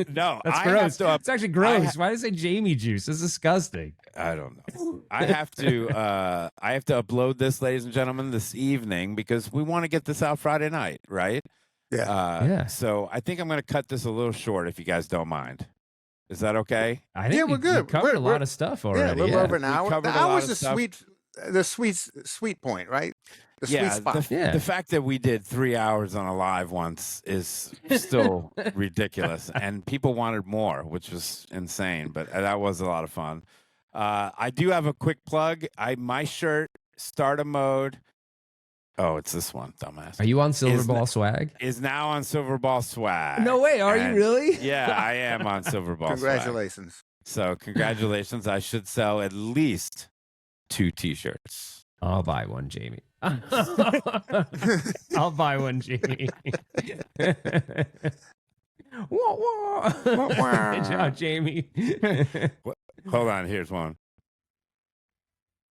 No, That's I gross. have to It's actually gross. Why did I say Jamie Juice? It's disgusting. I don't know. I have to upload this, ladies and gentlemen, this evening because we want to get this out Friday night, right? Yeah. Yeah. So I think I'm going to cut this a little short if you guys don't mind. Is that okay? I think Yeah, we're good. we covered We're- a lot of stuff already. Yeah, a little over an We hour. covered The a lot hour's of the stuff. sweet point, right? The sweet spot. Yeah. The fact that we did 3 hours on a live once is still ridiculous, and people wanted more, which was insane. But that was a lot of fun. I do have a quick plug. My shirt, Stardom Mode. Oh, it's this one, dumbass. Are you on Silver Ball Swag? Is now on Silver Ball Swag. No way. Are you And- really? Yeah, I am on Silver Ball Swag. Congratulations. So congratulations. I should sell at least 2 T-shirts. I'll buy one, Jamie. I'll buy one, Jamie. Wah, wah. Good job, Jamie. Hold on, here's one.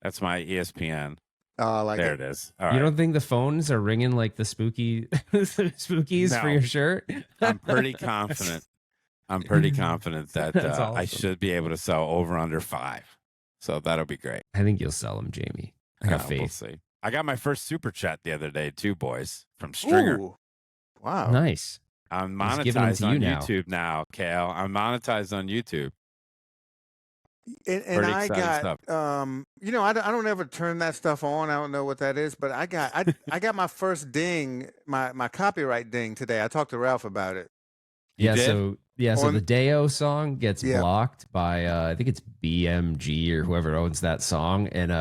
That's my ESPN. Oh, I like There it. it is. All You right. don't think the phones are ringing like the spookies for No. your shirt? I'm pretty confident. I'm pretty confident that That's I awesome. should be able to sell over under 5. So that'll be great. I think you'll sell them, Jamie. I got We'll faith. see. I got my first super chat the other day too, boys, from Stringer. Ooh. Wow. Nice. I'm He's giving them monetized to on you now. YouTube now, Cale. I'm monetized on YouTube. And Pretty I exciting got, stuff. I don't ever turn that stuff on. I don't know what that is, but I got my first ding, my copyright ding today. I talked to Ralph about it. You Yeah, did? so On- the Deo song gets Yeah. blocked by I think it's BMG or whoever owns that song, and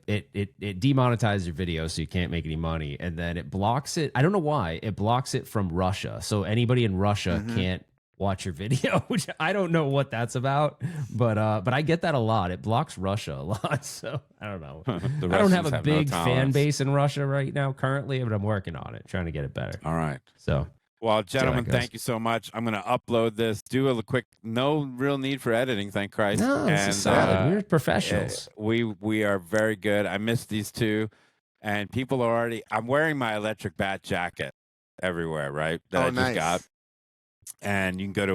it demonetizes your video, so you can't make any money, and then it blocks it. I don't know why it blocks it from Russia, so anybody in Russia Mhm. can't watch your video, which I don't know what that's about, but I get that a lot. It blocks Russia a lot, so I don't know. The I don't have Russians a no big fan tolerance. base in Russia right now currently, but I'm working on it, trying to get it better. All right. So. Well, gentlemen, goes. thank you so much. I'm going to upload this. Do a quick. No real need for editing, thank Christ. No, this is solid. We're professionals. We are very good. I missed these two, and people are already. I'm wearing my electric bat jacket everywhere, right? That Oh, I just nice. got. And you can go to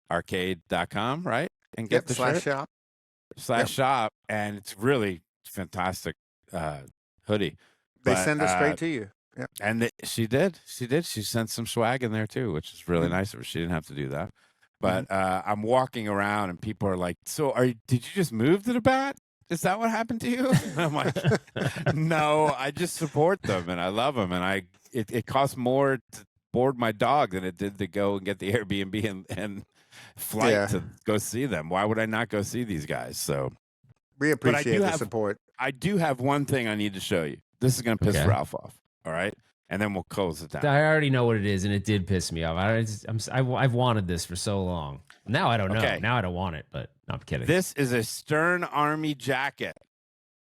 electricbatarcade.com, right, and get Yep. the Slash shirt shop. / Yep. shop, and it's really fantastic hoodie. They But, send it straight to you. Yep. And she did. She sent some swag in there too, which is really Mhm. nice of her. She didn't have to do that. But I'm walking around and people are like, "So, did you just move to the bat? Is that what happened to you?" And I'm like, "No, I just support them and I love them, and it costs more to board my dog than it did to go and get the Airbnb and flight Yeah. to go see them. Why would I not go see these guys?" So We appreciate the have- support. I do have one thing I need to show you. This is going to piss Okay. Ralph off. All right. And then we'll close it down. I already know what it is, and it did piss me off. I've wanted this for so long. Now I don't know. Okay. Now I don't want it, but no, I'm kidding. This is a Stern Army jacket.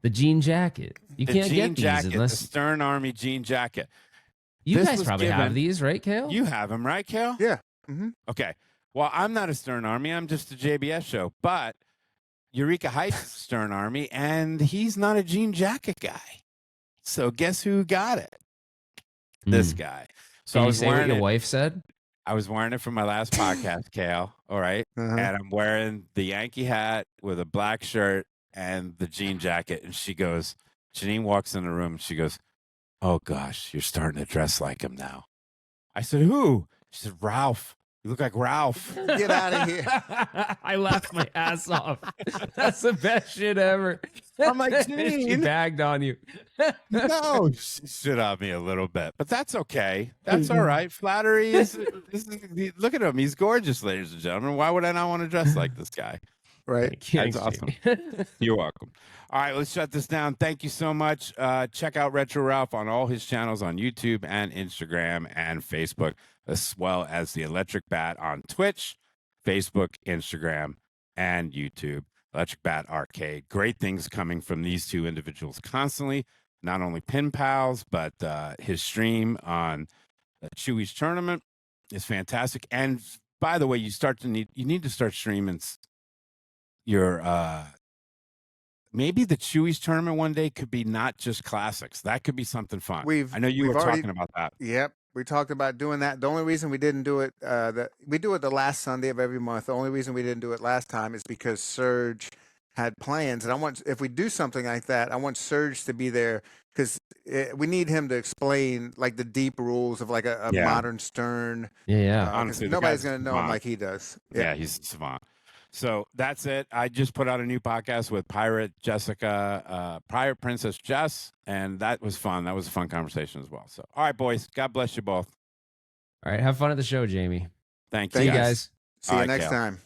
The jean jacket. You The can't jean get these jacket, the unless Stern Army jean jacket. you this guys was probably given- have these, right, Cale? You have them, right, Cale? Yeah. Mm-hmm. Okay. Well, I'm not a Stern Army. I'm just a JBS show. But Eureka Heights is a Stern Army, and he's not a jean jacket guy. So guess who got it? This guy. So Can I you was say what wearing your it. wife said? I was wearing it for my last podcast, Cale. All right. Uh-huh. And I'm wearing the Yankee hat with a black shirt and the jean jacket. And she goes, Janine walks in the room and she goes, "Oh gosh, you're starting to dress like him now." I said, "Who?" She said, "Ralph. You look like Ralph." Get out of here. I laughed my ass off. That's the best shit ever. I'm like, She Janine. bagged on you. No, she shit on me a little bit, but that's okay. That's all right. Flattery is look at him. He's gorgeous, ladies and gentlemen. Why would I not want to dress like this guy? Right. That's awesome. You're welcome. All right, let's shut this down. Thank you so much. Check out Retro Ralph on all his channels on YouTube and Instagram and Facebook, as well as the Electric Bat on Twitch, Facebook, Instagram, and YouTube. Electric Bat Arcade. Great things coming from these two individuals constantly. Not only Pin Pals, but his stream on Chewy's tournament is fantastic. And by the way, you need to start streaming your maybe the Chewy's tournament one day could be not just classics. That could be something fun. I know you were talking about that. Yep. We talked about doing that. The only reason we didn't do it, we do it the last Sunday of every month. The only reason we didn't do it last time is because Serge had plans. And if we do something like that, I want Serge to be there because we need him to explain like the deep rules of like a modern Stern. Yeah. Honestly, nobody's going to know him like he does. Yeah, he's a savant. So that's it. I just put out a new podcast with Pirate Jessica, Pirate Princess Jess, and that was fun. That was a fun conversation as well. So, all right, boys. God bless you both. All right. Have fun at the show, Jamie. Thank you. See you guys. See you next time.